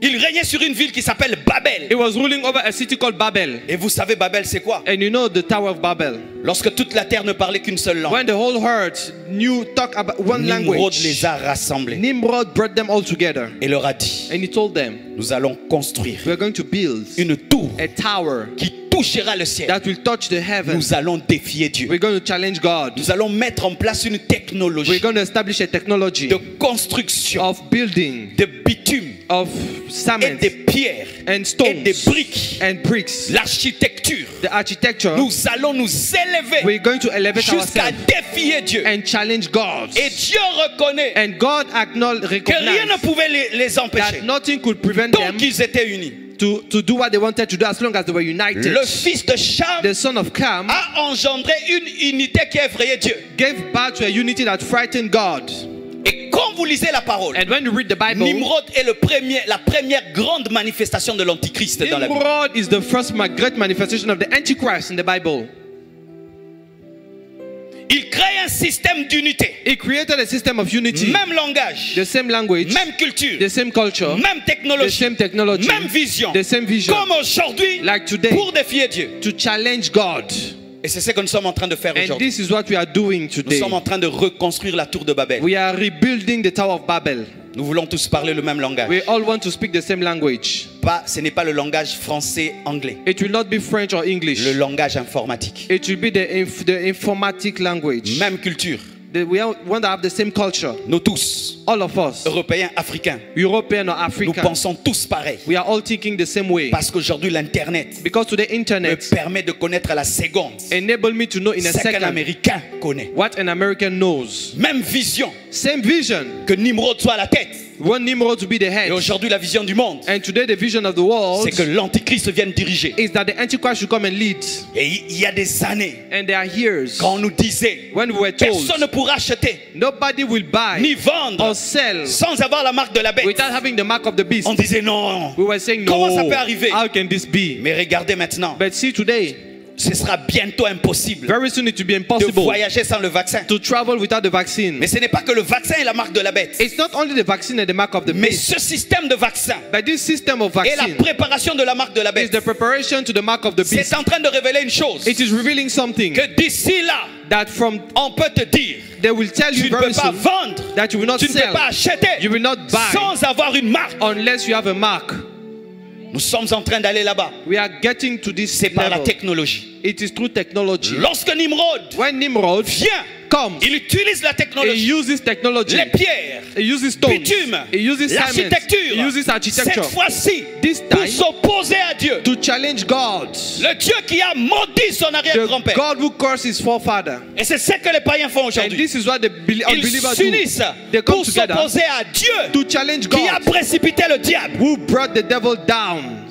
il régnait sur une ville qui s'appelle Babel. He was ruling over a city called Babel. Et vous savez Babel c'est quoi? And you know the Tower of Babel. Lorsque toute la terre ne parlait qu'une seule langue, When the whole earth knew talk about one Nimrod language, les a rassemblés Nimrod brought them all together. et leur a dit, And he told them, nous allons construire we are going to build une tour a tower qui touchera le ciel. that will touch the heavens. Nous allons défier Dieu. We're going to challenge God. Nous allons mettre en place une We're technologie going to establish a technology de construction, of building, de bitume of et cement des pierres and et stones des briques. and bricks. L'architecture. The architecture, Nous allons nous élever we're going to elevate jusqu'à ourselves défier Dieu. and challenge God. Et Dieu reconnaît And God que rien ne recognized pouvait les empêcher. that nothing could prevent them Donc ils étaient unis. to do what they wanted to do as long as they were united. Le fils de Cham The son of Cam a engendré une unité qui a effrayé Dieu. gave birth to a unity that frightened God. Et quand vous lisez la parole, And when you read the Bible, Nimrod est la première grande manifestation de l'Antichrist dans la Bible. Nimrod is the first great manifestation of the Antichrist in the Bible. Il crée un système d'unité. He created a system of unity, Même langage, the same language, même culture, the same culture, même the technologie, same technology, même vision. the same vision, Comme aujourd'hui, like today, pour défier Dieu. to challenge God. Et c'est ce que nous sommes en train de faire And aujourd'hui. this is what we are doing Nous today. sommes en train de reconstruire la tour de Babel. We are rebuilding the Tower of Babel. Nous voulons tous parler le même langage. We all want to speak the same language. Ce n'est pas le langage français-anglais, It will not be French or English. le langage informatique. It will be the informatic language. Même culture. We want to have the same culture. Nous tous, All of us, Européens, Africains, European or nous African, pensons tous pareil. we are all thinking the same way. Parce qu'aujourd'hui, l'Internet Because today me internet permet de connaître à la seconde enable me to know in a ce qu'un second Américain connaît. what an American knows. Même vision, Same vision. que Nimrod soit à la tête. We want Nimrod to be the Et head. aujourd'hui, la vision du monde, And today the vision of the world c'est que l'Antichrist vienne diriger. is that the Antichrist should come and lead. Et il y a des années, And there are years quand on nous disait, when we were told personne ne pourra acheter nobody will buy ni vendre or sell sans avoir la marque de la bête. without having the mark of the beast. On disait non. We were saying Comment ça no. peut arriver? How can this be? Mais regardez maintenant, But see today, ce sera bientôt impossible very soon it will be de impossible voyager sans le vaccin. to travel without the vaccine. Mais ce n'est pas que le vaccin est la marque de la bête. It's not only the vaccine and the mark of the Mais beast, ce système de vaccin but this system of et la vaccine préparation de la marque de la is bête, the preparation to the mark of the beast. c'est en train de révéler une chose. It is revealing something Que d'ici là, that from on peut te dire, they will tell tu you ne very peux pas soon vendre, that you will not tu ne peux sell, pas acheter you will not buy sans avoir une marque. unless you have a mark. Nous sommes en train d'aller là-bas. We are getting to this C'est par la level. technologie. It is through technology. Lorsque Nimrod When Nimrod vient, comes, il utilise la he technologie, uses technology. les pierres, He uses stones. bitume, He uses cement. l'architecture. He uses architecture. Cette fois-ci, This pour time, s'opposer à Dieu. to challenge God. Le Dieu qui a maudit son The arrière-grand-père. God who cursed his forefather. Et c'est ce que les païens font And aujourd'hui. this is what the Ils unbelievers s'unissent do. They come pour together s'opposer à Dieu to challenge qui a God, précipité le diable. who brought the devil down.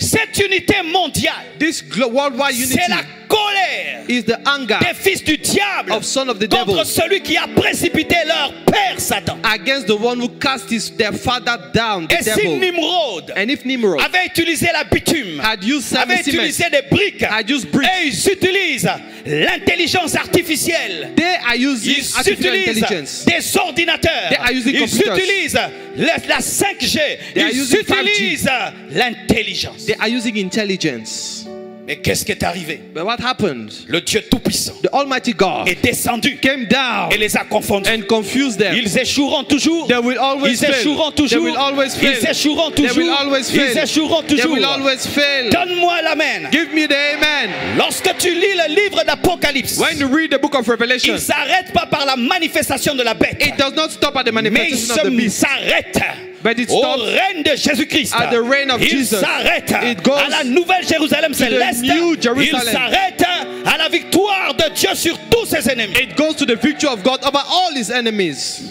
Cette unité mondiale, This worldwide unity c'est la colère is the anger des fils du diable of son of the contre devil celui qui a précipité leur père Satan. against the one who cast their father down, the Et si devil. Nimrod And if Nimrod avait utilisé la bitume, had used avait cement, utilisé des briques, had used bricks, et ils utilisent l'intelligence artificielle, they are using ils artificial utilisent intelligence. des ordinateurs, They are using ils computers. utilisent la 5G, They are ils using 5G. utilisent l'intelligence. They are using intelligence. Mais qu'est-ce qui est arrivé? But what happened? Le Dieu Tout-Puissant The Almighty God est descendu came down et les a confondus. and confused them. Ils échoueront toujours. They will always Ils fail. échoueront They toujours. will always fail. Ils échoueront They will toujours. always fail. Ils échoueront They toujours. will always fail. Donne-moi l'amen. Give me the amen. Lorsque tu lis le livre d'Apocalypse, When you read the book of il Revelation, ne s'arrête pas par la manifestation de la bête, it does not stop at the mais il manifestation of the beast. s'arrête But it au stops règne de Jésus-Christ. at the reign of Il Jesus. s'arrête It goes à la nouvelle Jérusalem the céleste. new Il Jerusalem. s'arrête à la victoire de Dieu sur tous ses ennemis. It goes to the victory of God over all his enemies.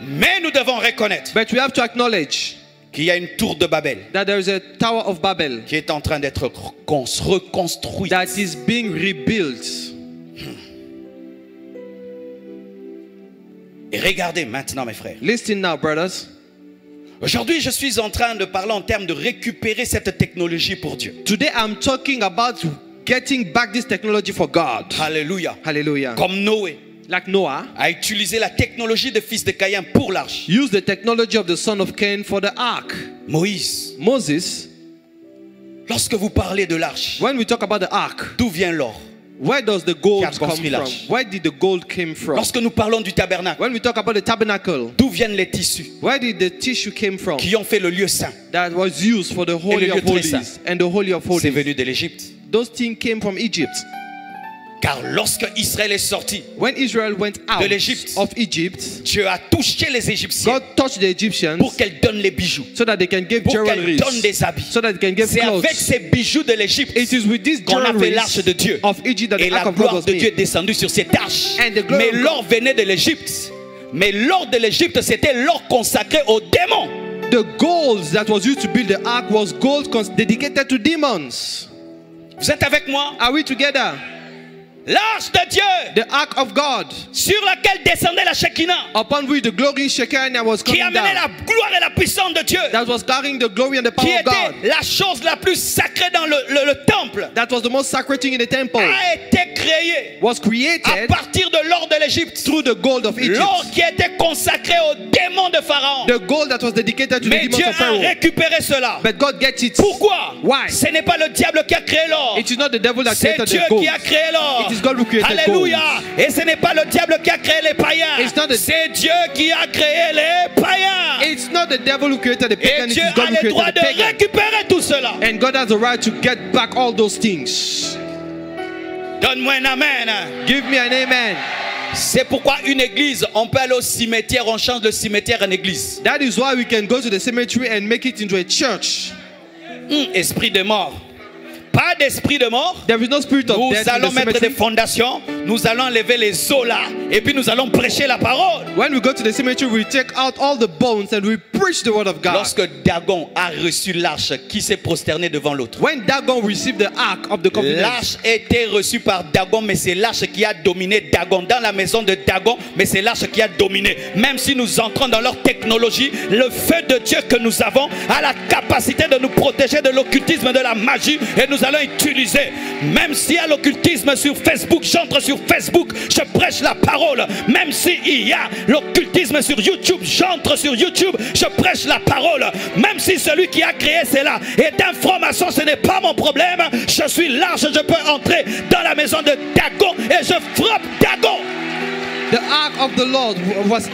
Mais nous devons reconnaître But we have to acknowledge qu'il y a une tour de Babel that there is a Tower of Babel qui est en train d'être reconstruite. that is being rebuilt. Et regardez maintenant, mes frères. Listen now, brothers. Aujourd'hui, je suis en train de parler en termes de récupérer cette technologie pour Dieu. Today I'm talking about getting back this technology for God. Alléluia. Hallelujah. Comme Noé Like Noah a utilisé la technologie de fils de Caïn pour l'arche. used the technology of the son of Cain for the ark. Moïse, Moses, lorsque vous parlez de l'arche, when we talk about the ark, d'où vient l'or? where does the gold Qui a come construit from? l'arche? Where did the gold came from? Lorsque nous parlons du tabernacle, When we talk about the tabernacle, d'où viennent les tissus where did the tissue came from qui ont fait le lieu saint? that was used for the Holy lieu of très Holies saint. and the Holy of C'est Holies? venu de l'Égypte. Those things came from Egypt. Car lorsque Israël est sorti, When Israel went out De l'Égypte. of Egypt, Dieu a touché les Égyptiens God touched the Egyptians pour qu'elles donnent les bijoux, so that they can give pour qu'elles jewelry, donnent des habits. so that they can give C'est avec clothes. ces bijoux de l'Égypte It is with this qu'on a fait jewelry l'arche de Dieu. of Egypt that Et the ark la of God gloire was de Dieu est made. descendue sur cette arche. And the glory Mais of l'or venait de l'Égypte. Mais l'or de l'Égypte, c'était l'or consacré aux démons. The gold that was used to build the ark was gold dedicated to demons. Vous êtes avec moi? Are we together? L'arche de Dieu, The ark of God, sur laquelle descendait la Shekinah, upon which the glory Shekinah was qui coming amenait down, la gloire et la puissance de Dieu, that was carrying the glory and the qui power of God, était la chose la plus sacrée dans le temple, that was the most sacred thing in the temple, a été créée was à created partir de l'or de l'Égypte. through the gold of Egypt. L'or qui était consacré aux démons de Pharaon. The gold that was dedicated to the Mais demons Dieu of a Pharaoh. récupéré cela. But God gets it. Pourquoi? Why? Ce n'est pas le diable qui a créé l'or. It is not the devil that C'est created Dieu the gold. qui a créé l'or. It is God who created Alléluia. gold. Et ce n'est pas le diable qui a créé les païens. It's not the- C'est Dieu qui a créé les païens. It's not the devil who created the Et pagan, it Dieu is God a who le droit created de the pagan. récupérer tout cela. And God has the right to get back all those things. Donne-moi un amen. Give me an amen. C'est pourquoi une église, on peut aller au cimetière, on change le cimetière en église. That is why we can go to the cemetery and make it into a church. Esprit de mort. Pas d'esprit de mort. There is no spirit of Nous death in allons the mettre des cemetery. fondations, nous allons enlever les os là, et puis nous allons prêcher la parole. When we go to the cemetery, we take out all the bones and we preach the word of God. Lorsque Dagon a reçu l'arche, qui s'est prosterné devant l'autre? When Dagon received the ark of the covenant, L'arche était reçue par Dagon, mais c'est l'arche qui a dominé Dagon. Dans la maison de Dagon, mais c'est l'arche qui a dominé. Même si nous entrons dans leur technologie, le feu de Dieu que nous avons a la capacité de nous protéger de l'occultisme, de la magie, et nous allons utiliser. Même s'il y a l'occultisme sur Facebook, j'entre sur Facebook, je prêche la parole. Même s'il y a l'occultisme sur YouTube, j'entre sur YouTube, je prêche la parole. Même si celui qui a créé cela est un franc-maçon, ce n'est pas mon problème. Je suis large, je peux entrer dans la maison de Dagon et je frappe Dagon. the ark of the Lord was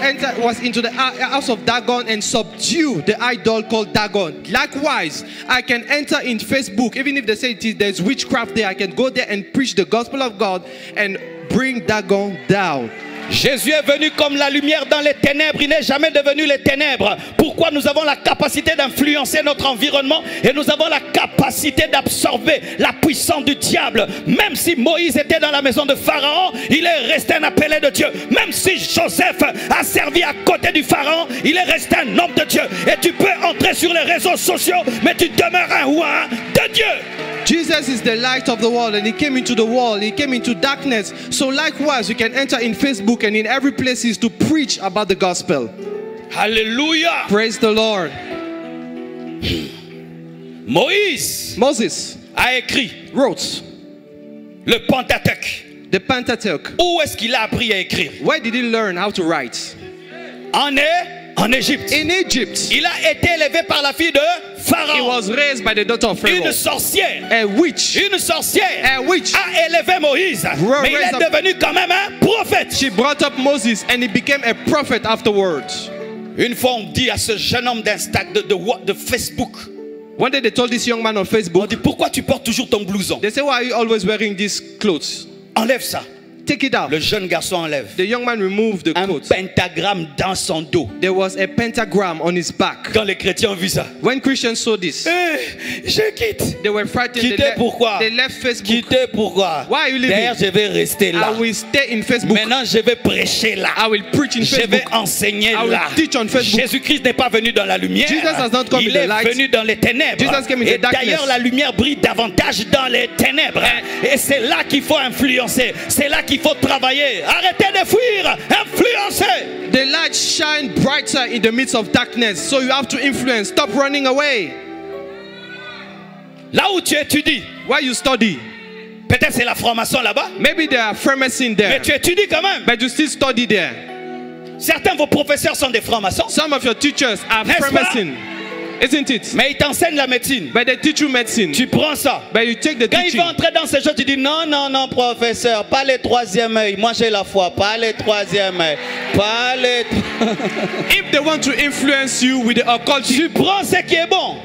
into the house of Dagon and subdue the idol called Dagon. Likewise, I can enter in Facebook, even if they say there's witchcraft there, I can go there and preach the gospel of God and bring Dagon down. Jésus est venu comme la lumière dans les ténèbres. Il n'est jamais devenu les ténèbres. Pourquoi? Nous avons la capacité d'influencer notre environnement et nous avons la capacité d'absorber la puissance du diable. Même si Moïse était dans la maison de Pharaon, il est resté un appelé de Dieu. Même si Joseph a servi à côté du Pharaon, il est resté un homme de Dieu. Et tu peux entrer sur les réseaux sociaux, mais tu demeures un roi de Dieu. Jesus is the light of the world, and he came into the world, he came into darkness. So likewise, you can enter in Facebook and in every place is to preach about the gospel. Alléluia. Praise the Lord. Moïse Moses a écrit wrote le Pentateuque. the Pentateuch. Où est-ce qu'il a appris à écrire? Where did he learn how to write? En Égypte. In Egypt. Il a été élevé par la fille de He Pharaon. was raised by the daughter of Pharaoh. Une sorcière. A witch. Une sorcière A witch. a élevé Moïse. Mais il est raised up- devenu quand même un prophète. She brought up Moses and he became a prophet afterwards. Une fois, on dit à ce jeune homme de Facebook, One day they told this young man on on Facebook, dit, pourquoi tu portes toujours ton blouson? they say, why are you always wearing these clothes? Enlève ça. Take it out. Le jeune garçon enlève. The young man removed the Un coat. pentagramme dans son dos. There was a pentagram on his back. Quand les chrétiens ont vu ça, When Christians saw this, je quitte. they were frightened. Quitter pourquoi? They left Facebook. Quitter pourquoi? Why are you leaving? D'ailleurs, je vais rester là. I will stay in Facebook. Maintenant, je vais prêcher là. I will preach in Je vais Facebook. enseigner I will là. teach on Facebook. Jésus-Christ n'est pas venu dans la lumière. Jesus has not come Il in est the light. venu dans les ténèbres. Jesus came in Et the darkness. d'ailleurs, la lumière brille davantage dans les ténèbres. Et c'est là qu'il faut influencer. C'est là qu'il faut travailler. Arrêtez de fuir. Influencer. The light shine brighter in the midst of darkness. So you have to influence. Stop running away. Là où tu étudies, Where you study, peut-être c'est la formation là-bas, maybe there are pharmacy in mais there, tu étudies quand même. but you still study there. Certains de vos professeurs sont des francs-maçons, Some of your teachers are N'est-ce pas? pharmacy, isn't it? mais ils t'enseignent la médecine. But they teach you medicine. Tu prends ça. But you take the Quand il teaching. va entrer dans ces choses, tu dis non, non, non, professeur, pas le troisième œil. Moi j'ai la foi, pas le troisième œil. Pas le. If they want to influence you with the occult, Tu prends ce qui est bon.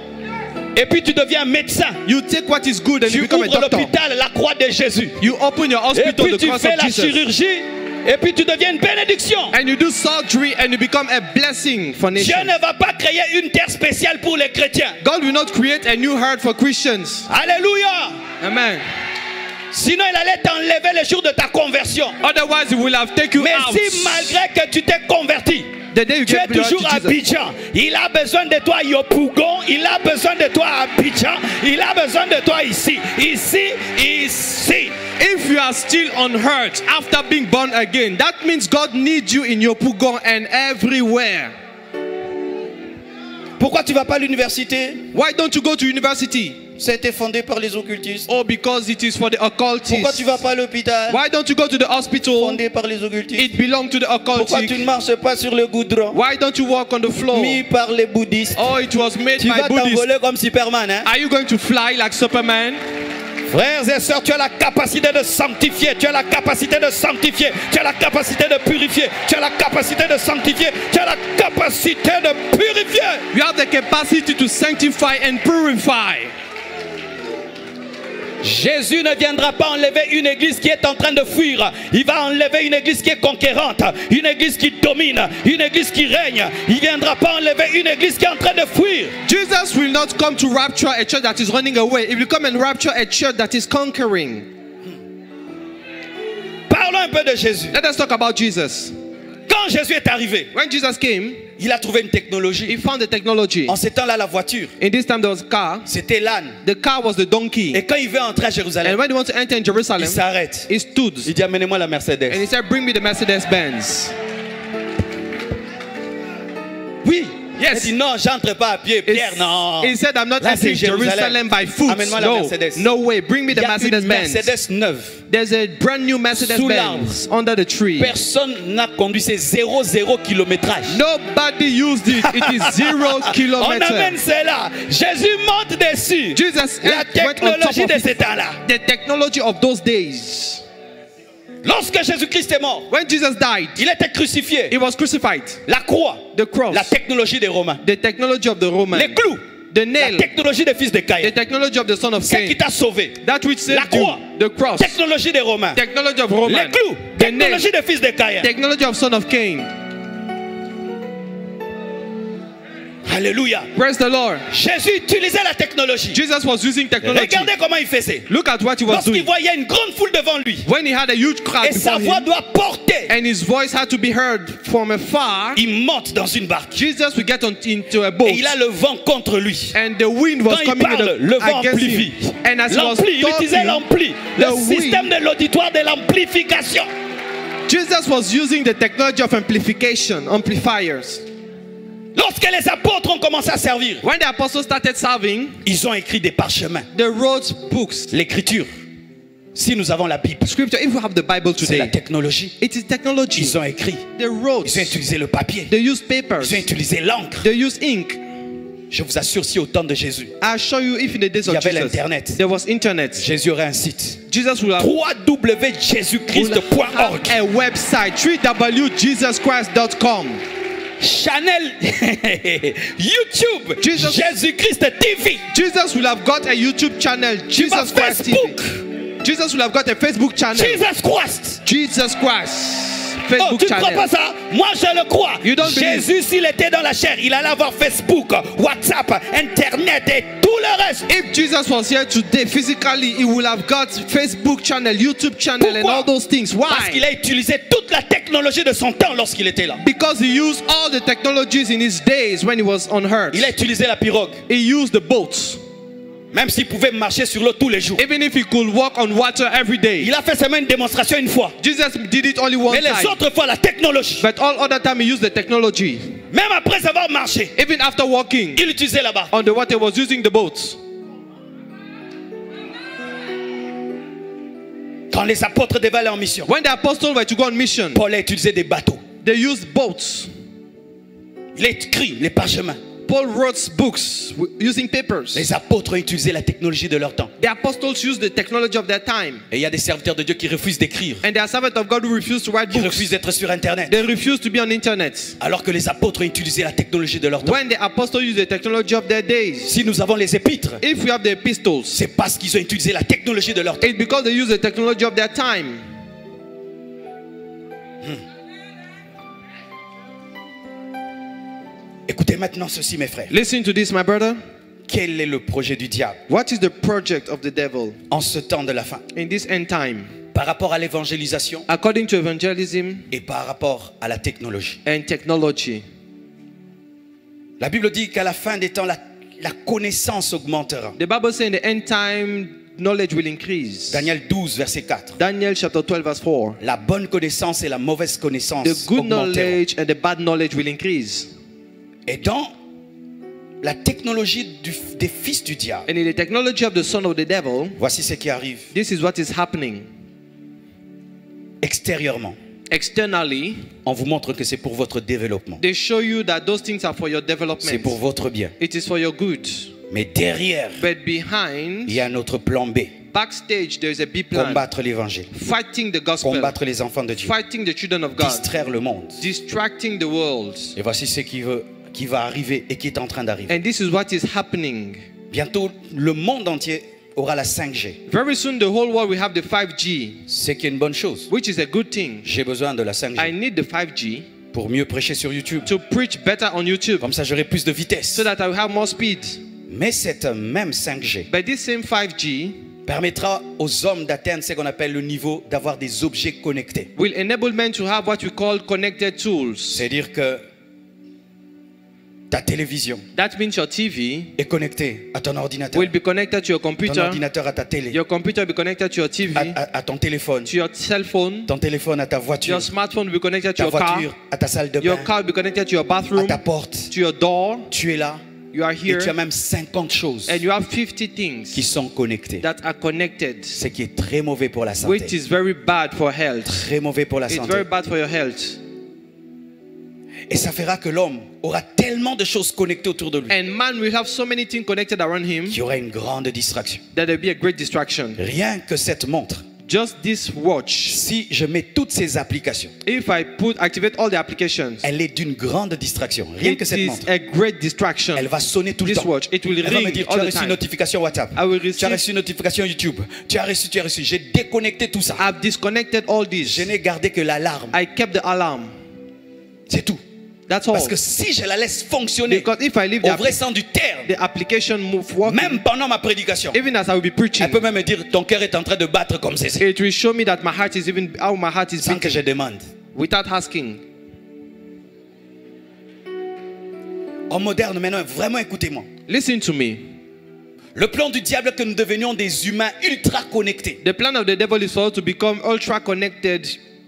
Et puis tu deviens médecin. you take what is good and Tu you become a ouvres doctor. l'hôpital, la croix de Jésus. You open your Et hospital, puis the tu cross fais of la Jesus. chirurgie. Et puis tu deviens une bénédiction. And you do surgery and you become a blessing for Dieu nations. ne va pas créer une terre spéciale pour les chrétiens. God will not create a new heart for Christians. Alléluia. Amen. Sinon il allait t'enlever le jour de ta conversion. Otherwise, he will have taken you Mais out. si malgré que tu t'es converti, The day you tu es get blood to toujours à Jesus, Abidjan, il a besoin de toi à Yopougon, il a besoin de toi à Abidjan, il a besoin de toi ici, ici, ici. if you are still unhurt after being born again, that means God needs you in your Pugon and everywhere. Pourquoi tu vas pas à l'université? Why don't you go to university? C'était fondé par les occultistes. Oh, because it is for the occultists. Pourquoi tu vas pas à l'hôpital? Why don't you go to the hospital? Fondé par les occultistes. It belongs to the Pourquoi tu occultists. ne marches pas sur le goudron? Why don't you walk on the floor? Mis par les bouddhistes. Oh, it was made Tu by vas Buddhists. t'envoler comme Superman, hein? Are you going to fly like Superman? Frères et sœurs, tu as la capacité de sanctifier, tu as la capacité de sanctifier, tu as la capacité de purifier, tu as la capacité de sanctifier, tu as la capacité de purifier. You have the capacity to sanctify and purify. Jésus ne viendra pas enlever une église qui est en train de fuir. Il va enlever une église qui est conquérante, une église qui domine, une église qui règne. Il ne viendra pas enlever une église qui est en train de fuir. Jesus will not come to rapture a church that is running away. He will come and rapture a church that is conquering. Parlons un peu de Jésus. Let us talk about Jesus. Quand Jésus est arrivé, When Jesus came, il a trouvé une he technologie. found the technology. En ces temps-là, la voiture, In this time, there was a car. c'était l'âne. The car was the donkey. Et quand il veut entrer à And Jérusalem, when he wanted to enter in Jerusalem, il s'arrête. he stood. Il dit, amenez-moi la And Mercedes. he said, bring me the Mercedes Benz. Oui. Yes. Il dit, non, j'entre pas à pied. Pierre, non. He said, I'm not Là, c'est entering Jerusalem by foot. Amène-moi la No, Mercedes. no way. Bring me Il the y a une Mercedes Benz. Mercedes neuve. There's a brand new Mercedes Sous Benz under the tree. Personne n'a conduit, c'est 0 kilométrage. Nobody used it. It is 0 On amène kilometer. cela. Jésus monte dessus. Jesus La went on top technologie of de it. ces temps-là. The technology of those days. Lorsque Jésus-Christ est mort, When Jesus died, il était crucifié. he was crucified. La croix, The cross, la technologie des Romains. the technology of the Roman, Les clous, the la nail, technologie des fils de the Caïn. technology of the son of Ce qui Cain, t'a sauvé. that which La saved you, croix, the cross, technologie des Romains. technology of Les Roman, clous, the nail, technologie des fils de Caïn. technology of son of Cain. Alléluia. Praise the Lord. Jésus utilisait la technologie. Jesus was using technology. Regardez comment il faisait. Look at what he was Lorsqu'il doing. voyait une grande foule devant lui, When he had a huge crowd et sa before voix him, doit porter, and his voice had to be heard from afar, il monte dans une barque. Jesus will get into a boat. Et il a le vent contre lui. And the wind was Quand il coming parle, le vent against amplifie. him. And as he was L'ampli, il utilisait talking, l'ampli. the Le système wind, de l'auditoire de l'amplification. Jesus was using the technology of amplification, amplifiers. Lorsque les apôtres ont commencé à servir, When the apostles started serving, ils ont écrit des parchemins. they wrote books, L'écriture, si nous avons la Bible, scripture. If we have the Bible c'est la today, technologie. it is technology. Ils ont écrit, They wrote, ils ont utilisé le papier, they used papers, ils ont utilisé l'encre. they used ink. Je vous assure, si au temps de Jésus, I assure you, if in the days il y of avait Jesus, l'internet, there was internet, Jésus aurait un site. Jesus will have www.jesuschrist.org. a website, www.jesuschrist.com. Channel, YouTube, Jesus- Jésus-Christ TV. Jesus will have got a YouTube channel, Tu vas Jesus Christ TV. Facebook. Jesus will have got a Facebook channel. Jesus Christ. Jesus Christ. Oh, Facebook tu ne crois pas channel. ça? Moi, je le crois. You don't Jésus, s'il était dans la chair, il allait avoir Facebook, WhatsApp, Internet et tout le reste. If Jesus was here today physically, he will have got Facebook channel, YouTube channel, and Pourquoi? all those things. Parce qu'il Why? a utilisé toute la technologie de son temps lorsqu'il était là. Because he used all the technologies in his days when he was on earth. Il a utilisé la pirogue. He used the boats. Même s'il pouvait marcher sur l'eau tous les jours. Even if he could walk on water every day. Il a fait seulement une démonstration une fois. Jesus did it only one Mais les time. autres fois, la technologie. But all other time he used the technology. Même après avoir marché, Even after walking il utilisait la barre. on the water, he was using the boats. Quand les apôtres devaient aller en mission, When the apostles were to go on mission, Paul a utilisé des bateaux. they used boats. Il a écrit les parchemins. Paul wrote books using papers. Les apôtres ont utilisé la technologie de leur temps. The apostles used the technology of their time. Et il y a des serviteurs de Dieu qui refusent d'écrire, And there are servants of God who refuse to write qui books. refusent d'être sur Internet. They refuse to be on internet. Alors que les apôtres ont utilisé la technologie de leur temps. When the apostles use the technology of their days, Si nous avons les épîtres, if we have the epistles, c'est parce qu'ils ont utilisé la technologie de leur temps. it's because they use the technology of their time. Écoutez maintenant ceci, mes frères. Listen to this, my brother. Quel est le projet du diable What is the project of the devil en ce temps de la fin in this end time? par rapport à l'évangélisation According to evangelism et par rapport à la technologie? and technology. La Bible dit qu'à la fin des temps, la connaissance augmentera. The Bible says in the end time, knowledge will increase. Daniel 12, verset 4. Daniel chapter 12 verse 4. La bonne connaissance et la mauvaise connaissance The good augmenteront. knowledge and the bad knowledge will increase. Et dans la technologie des fils du diable, And in the technology of the son of the devil, voici ce qui arrive. this is what is happening. Extérieurement, Externally, on vous montre que c'est pour votre développement. they show you that those things are for your C'est development. pour votre bien. It is for your good. Mais derrière, But behind, il y a notre plan B. backstage, there is a big plan. Combattre l'évangile. Fighting the gospel. Combattre les enfants de Dieu. Fighting the children of God. Distraire le monde. Distracting the world. Et voici ce qui va arriver et qui est en train d'arriver. And this is what is happening. Bientôt, le monde entier aura la 5G. Very soon the whole world will have the 5G, C'est qui est une bonne chose. which is a good thing. J'ai besoin de la I 5G need the 5G pour mieux prêcher sur YouTube. to preach better on YouTube Comme ça, j'aurai plus de vitesse. so that I will have more speed. Mais cette même 5G But this same 5G permettra aux hommes d'atteindre ce qu'on appelle le niveau d'avoir des objets connectés. will enable men to have what we call connected tools. C'est-à-dire que ta télévision That means your TV est connectée à ton ordinateur. will be connected to your Ton computer. ordinateur à ta télé. Your computer will be connected to your TV, À ton téléphone. to your cell phone. Ton téléphone à ta voiture. Your smartphone will be connected to Ta your car. voiture à ta salle de Your bain. car will be connected to your À bathroom, ta porte. to your door. Tu es là. You are Et tu as here, même 50 choses and you have 50 qui things sont connectées. that are connected, Ce qui est très mauvais pour la which santé. is very bad for health. Très mauvais pour la It's santé. very bad for your health. Et ça fera que l'homme aura tellement de choses connectées autour de lui And man will have so many things connected around him qu'il y aura une grande distraction. that there will be a great distraction. Rien que cette montre, Just this watch, si je mets toutes ces applications, if I activate all the applications, elle est d'une grande distraction. Rien que it cette is montre. a great distraction. Elle va sonner tout le This temps. watch, it will Elle va me ring dire, tu all as the reçu une time. notification WhatsApp. I will Tu as receive- reçu une notification YouTube. Tu as reçu. J'ai déconnecté tout ça. I've disconnected all Je this. n'ai gardé que l'alarme. I kept the alarm. C'est tout. That's all. Parce que si je la laisse fonctionner Because if I leave au vrai sens du terme, the application move working, même pendant ma prédication, even as I will be preaching, elle peut même me dire ton cœur est en train de battre comme ceci. it will show me that my heart is even how my heart is Sans que beating je demande. without asking. En moderne maintenant, vraiment écoutez-moi. Listen to me. Le plan du diable est que nous devenions des humains ultra connectés. The plan of the devil is for us to become ultra connected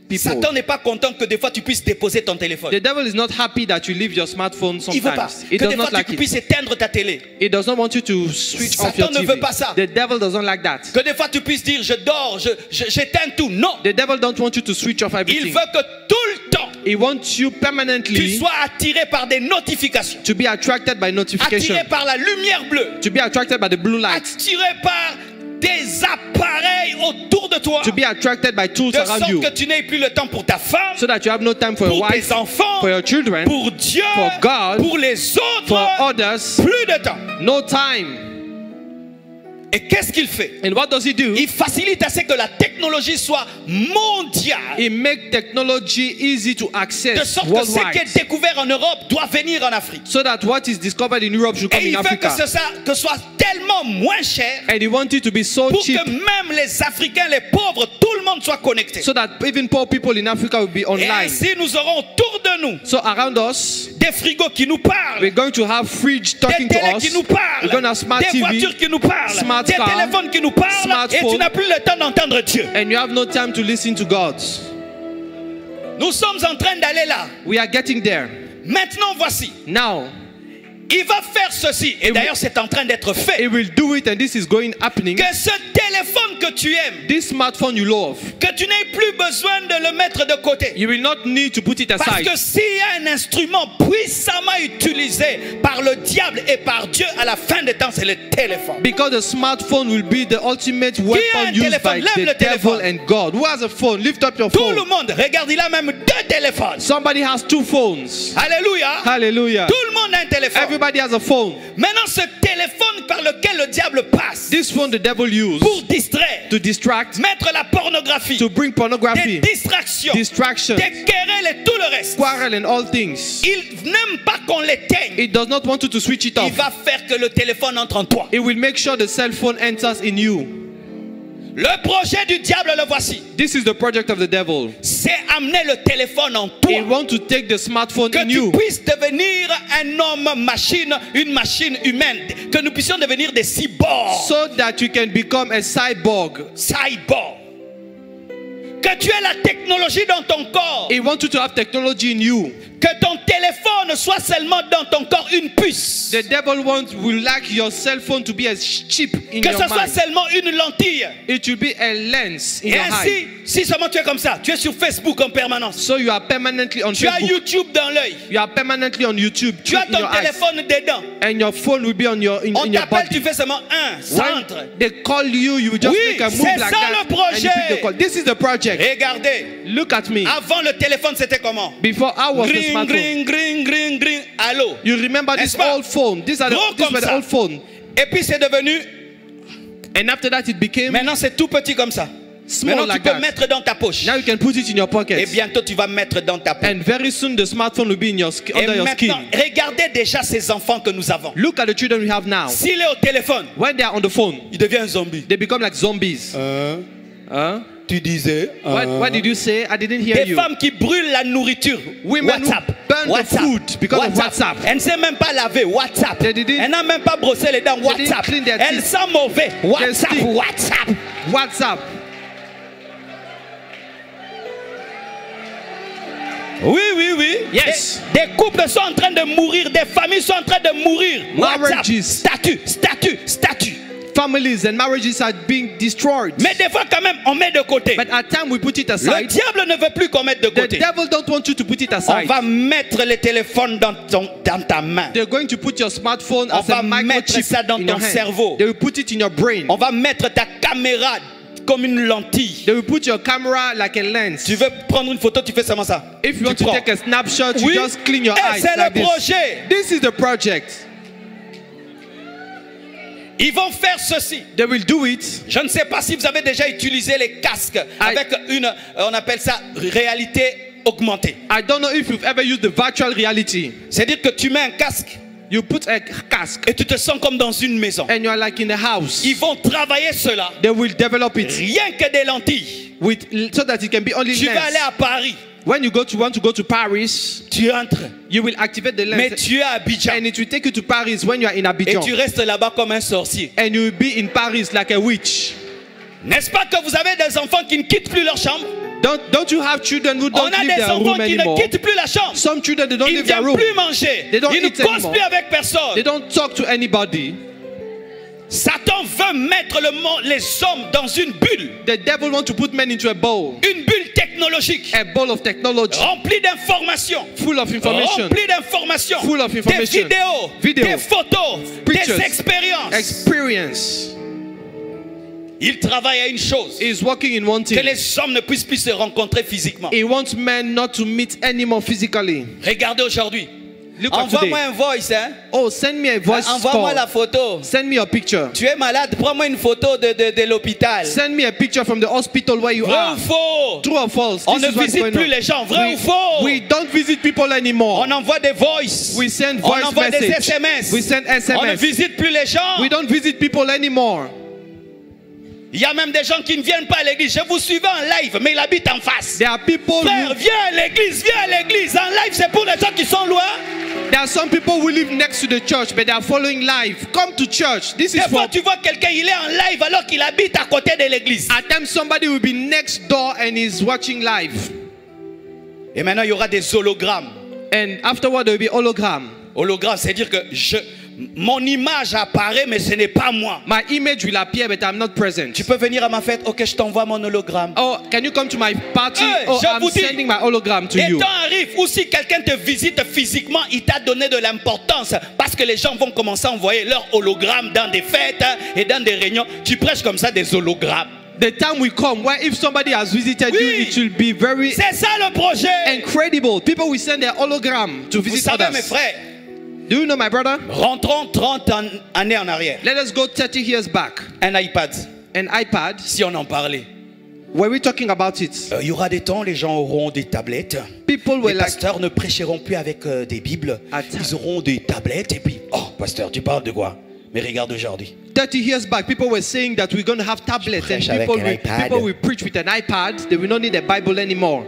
people. Satan n'est pas content que des fois tu puisses déposer ton téléphone. The devil is not happy that you leave your smartphone Il veut pas. sometimes. He Que does des not fois like tu it. puisses éteindre ta télé. He does not want you to switch off your Satan ne TV. veut pas ça. The devil doesn't like that. Que des fois tu puisses dire je dors, j'éteins tout. Non. The devil don't want you to switch off Il everything. veut que tout le temps He wants you tu permanently sois attiré par des notifications. to be attracted by notification, Attiré par la lumière bleue. to be attracted by the blue light, Attiré par des appareils autour de toi. to be attracted by tools De around sorte you, que tu n'aies plus le temps pour ta femme, so that you have no time for your pour wife, tes enfants, for your children, pour Dieu, for God, pour les for autres. others. Plus de temps. No time. Et qu'est-ce qu'il fait? And what does he do? Il facilite à ce que la technologie soit mondiale. He make technology easy to De access sorte que ce qui worldwide. est découvert en Europe doit venir en Afrique. So that what is discovered in Europe should come Et il in veut que Africa. ce soit tellement moins cher And he wants it to be so pour cheap que même les Africains, les pauvres, tout le monde soit connecté. so that even poor people in Africa will be Et online. ainsi nous aurons autour de nous So around us, des frigos qui nous parlent, we're going to have fridge des talking to télés us. qui nous parlent, We're going to have smart des TV, voitures qui nous parlent, smart des car, téléphones qui nous parlent, et smartphone. tu n'as plus le temps d'entendre Dieu. and you have no time to listen to God. Nous sommes en train d'aller là. We are getting there. Maintenant, voici. Now, Il va faire ceci. Et d'ailleurs, c'est en train d'être fait. he will do it, and this is happening. Que ce téléphone que tu aimes, This smartphone you love, que tu n'aies plus besoin de le mettre de côté. you will not need to put it Parce aside. que s'il y a un instrument puissamment utilisé par le diable et par Dieu à la fin des temps, c'est le téléphone. Because the smartphone will be the ultimate a un weapon used téléphone? by Lève the le téléphone. devil and God. Who has a phone? Lift up your Tout phone. le monde, regarde, il a même 2 téléphones. Somebody has 2 phones. Alléluia. Hallelujah. Tout le monde a un téléphone. Everybody has a phone. Maintenant, ce téléphone par lequel le diable passe This phone the devil used pour distraire, to distract, mettre la pornographie, to bring des pornography, distractions, distractions, des querelles et tout le reste. quarrel and all things. Il n'aime pas qu'on l'éteigne. It does not want you to switch it Il off. va faire que le téléphone entre en toi. It will make sure the cell phone enters in you. Le projet du diable, le voici. This is the project of the devil. C'est amener le téléphone en toi. He wants to take the smartphone Que in tu you. puisses devenir un homme machine, une machine humaine. Que nous puissions devenir des cyborgs. So that you can become a cyborg. Cyborg. Que tu aies la technologie dans ton corps. He wants you to have technology in you. Que ton téléphone soit seulement dans ton corps une puce. The devil will like your cell phone to be as cheap in Que your ce soit mind. seulement une lentille. It will be a lens in Et your ainsi, eye. si seulement tu es comme ça, tu es sur Facebook en permanence. So you are permanently on Tu as Facebook. YouTube dans l'œil. You are permanently on YouTube. Tu as in your ton eyes. téléphone dedans. And your phone will be on your in On your t'appelle, body. tu fais seulement un centre. When they call you, you will just Oui, make a move c'est like ça that. le And you projet. pick the call. This is the project. Regardez, Look at me. avant le téléphone c'était comment? Before I was the Gring, smartphone. gring, gring, gring, gring. Allô? You remember this N'est-ce pas? old phone? These were Gros comme the ça. old phone. Et puis c'est devenu, And after that, it became maintenant c'est tout petit comme ça. small Maintenant tu like peux that. mettre dans ta poche. Now you can put it in your Et pocket. bientôt tu vas mettre dans ta poche. And very soon the smartphone will be in your Et under your maintenant, skin. regardez déjà ces enfants que nous avons. Look at the children we have now. S'il est au téléphone, When they are on the phone, il devient un zombie. they become like zombies. Huh? Tu disais. What did you say? I didn't hear Des you. femmes qui brûlent la nourriture. Women who WhatsApp. burn the food because of WhatsApp. Elle ne sait même pas laver. WhatsApp. They didn't- Elle n'a même pas brossé les dents. didn't WhatsApp. clean their Elle teeth. sent mauvais. WhatsApp. stink. WhatsApp. WhatsApp. Oui, oui, oui. Yes. Des couples sont en train de mourir. Des familles sont en train de mourir. WhatsApp. Marriages. Statut. Statut. Statut. Families and marriages are being destroyed. Mais des fois, quand même, on met de côté. But at time we put it Le aside. diable ne veut plus qu'on mette de The côté. devil don't want you to put it On aside. va mettre les téléphones dans ta main. They're going to put your smartphone On as va a mettre microchip ça dans in ton your hand. cerveau. They will put it in your brain. On va mettre ta caméra comme une lentille. They will put your camera like a lens. Tu veux prendre une photo, tu fais seulement ça. If you want Tu to prends. take a snapshot, you Oui. just clean your Et eyes c'est like le this. projet. This is the project. Ils vont faire ceci. They will do it. Je ne sais pas si vous avez déjà utilisé les casques avec une, on appelle ça réalité augmentée. I don't know if you've ever used the virtual reality. C'est-à-dire que tu mets un casque You put a casque et tu te sens comme dans une maison. and you're like in a house. Ils vont travailler cela. They will develop it Rien que des lentilles. so that it can be only Tu vas aller lens. à Paris. When you want to go to Paris, Tu entres. you will activate the Mais lens. tu es à Abidjan. And it will take you to Paris when you are in Et Abidjan. tu restes là-bas comme un sorcier. And you will be in Paris like a witch. N'est-ce pas que vous avez des enfants qui ne quittent plus leur chambre? Don't you have children who On don't a leave des their enfants room qui anymore? ne quittent plus la chambre. Some children, they don't Ils ne leave their viennent room. plus manger. They don't Ils ne eat causent anymore. plus avec personne. They don't talk to anybody. Satan veut mettre les hommes dans une bulle. The devil wants to put men into a bowl. Une bulle technologique. A bowl of technology. Remplie d'informations. Full of information. Remplie d'informations. Full of information. Des vidéos. Video. Des photos. Pictures. Des expériences. Experience. Il travaille à une chose. He is working in one Que thing. les hommes ne puissent plus se rencontrer physiquement. He wants men not to meet anymore physically. Regardez aujourd'hui. Look at Envoie-moi today. un voice, hein. Oh, send me a voice Envoie-moi la call. photo. Send me a picture. Tu es malade, prends-moi une photo de l'hôpital. Send me a picture from the hospital where you Vrai are. ou faux? True or false? On This ne is what's visite going plus on. les gens. Vrai ou faux? We don't visit people anymore. On envoie des voice. We send On voice envoie des message. SMS. We send On ne SMS. visite plus les gens. We don't visit people anymore. Il y a même des gens qui ne viennent pas à l'église. Je vous suivais en live, mais il habite en face. There are people Frère, who, viens à l'église, viens à l'église. En live, c'est pour les gens qui sont loin. there are some people who live next to the church, but they are following live. Come to church. This Des is fois, for. tu vois quelqu'un, il est en live alors qu'il habite à côté de l'église. At times, somebody will be next door and is watching live. Et maintenant, il y aura des hologrammes. And afterward, there will be hologram. Hologramme, c'est-à-dire que mon image apparaît, mais ce n'est pas moi. My image will appear, but I'm not present. Tu peux venir à ma fête, ok, je t'envoie mon hologramme. Oh, can you come to my party? Hey, Oh, je I'm vous dis, sending my hologram to Et you. temps arrive où si quelqu'un te visite physiquement, il t'a donné de l'importance parce que les gens vont commencer à envoyer leur hologramme dans des fêtes et dans des réunions. Tu prêches comme ça des hologrammes. The time will come where if somebody has visited you, Oui. it will be very C'est ça le projet. incredible. People will send their hologram to Vous visit savez others. mes frères, Do you know, my brother? rentrons 30 années en arrière. Let us go 30 years back. Un iPad, An iPad. si on en parlait. Were we talking about it? Il y aura des temps, les gens auront des tablettes. People were Les like, pasteurs ne prêcheront plus avec des bibles. Attends. Ils auront des tablettes et puis, oh pasteur, tu parles de quoi? Mais regarde aujourd'hui. 30 years back, people were saying that we're going to have tablets and prêche avec people un will, iPad. people will preach with an iPad. They will not need a Bible anymore.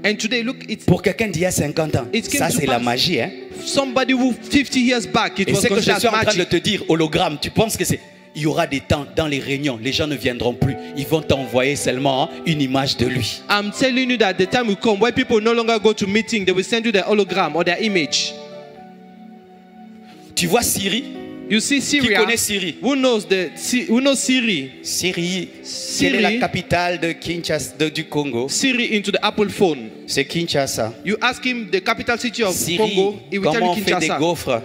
And today, look, it's Pour quelqu'un d'il y a 50 ans, It came ça to c'est la pass. magie. Hein? somebody who 50 years back, it Et was c'est que je considered suis en train de magic. te dire, hologramme, tu penses que c'est... Il y aura des temps dans les réunions, les gens ne viendront plus. Ils vont t'envoyer seulement une image de lui. I'm telling you that the time will come where people no longer go to meeting. They will send you their hologram or their image. Tu vois Siri? You see Qui Syria. connaît Siri? Who knows Siri? Syrie, quelle est la Syrie. capitale de Kinshasa, du Congo? Siri into the Apple phone. C'est Kinshasa. You ask him the capital city of Syrie, Congo, he will tell comment you on fait des Kinshasa. gaufres?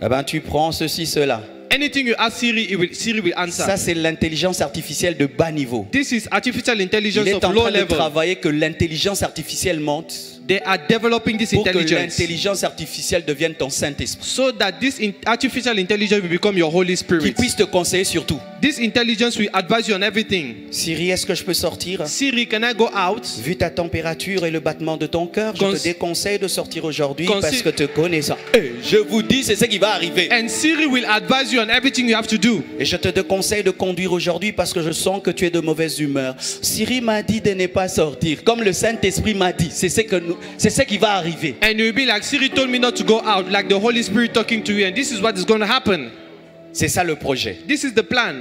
Eh ben, tu prends ceci, cela. Anything you ask Siri, Siri will answer. Ça, c'est l'intelligence artificielle de bas niveau. This is artificial Il intelligence est of en low train de level. travailler que l'intelligence artificielle monte They are developing this pour que intelligence l'intelligence artificielle devienne ton Saint-Esprit. so that this artificial intelligence will become your Holy Qui Spirit. puisse te conseiller sur tout. This intelligence will advise you on everything. Siri, est-ce que je peux sortir? Siri, can I go out? Vu ta température et le battement de ton cœur, je Cons- te déconseille de sortir aujourd'hui Consi- parce que te connaissant. Je vous dis, c'est ce qui va arriver. And Siri will advise you on everything you have to do. Et je te déconseille de conduire aujourd'hui parce que je sens que tu es de mauvaise humeur. Siri m'a dit de ne pas sortir. Comme le Saint-Esprit m'a dit. C'est ce qui va arriver. And you'll be like, Siri told me not to go out, like the Holy Spirit talking to you, and this is what is going to happen. C'est ça le projet. This is the plan.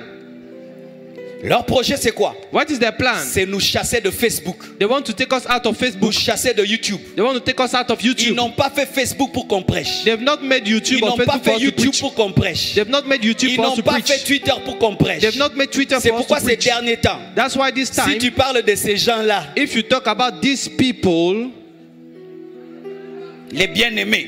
Leur projet, c'est quoi? What is their plan? C'est nous chasser de Facebook. They want to take us out of Nous Facebook. chasser de YouTube. They want to take us out of Ils YouTube. n'ont pas fait Facebook pour qu'on prêche. They've not made YouTube Ils or n'ont pas Facebook for fait us to YouTube preach. pour qu'on prêche. They've not made YouTube Ils for us n'ont to pas preach. fait Twitter pour qu'on prêche. They've not made Twitter C'est for us pourquoi to ces preach. derniers temps, That's why this si time, tu parles de ces gens-là, if you talk about these people, les bien-aimés,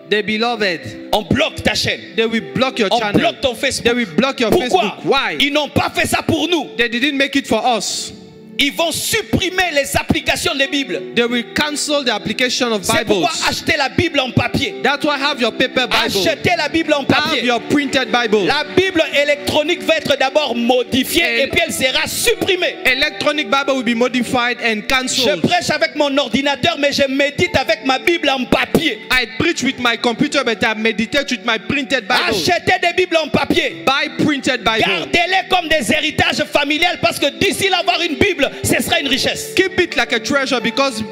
the beloved, on bloque ta chaîne. they will block your On channel. bloque ton They Facebook. will block your Pourquoi? Facebook. Why? Ils n'ont pas fait ça pour nous. They didn't make it for us. Ils vont supprimer les applications des Bibles. They will cancel the application of C'est pourquoi Bibles. acheter la Bible en papier. That's why have your paper Bible. Acheter la Bible en Have papier. your printed Bible. La Bible électronique va être d'abord modifiée Et- et puis elle sera supprimée. Electronic Bible will be modified and Je cancelled. prêche avec mon ordinateur, mais je médite avec ma Bible en papier. I preach with my computer, but I meditate with my printed Bible. Achetez des Bibles en papier. Buy printed Bible. Gardez-les comme des héritages familiales parce que d'ici là, avoir une Bible, ce sera une richesse. Keep it like a treasure because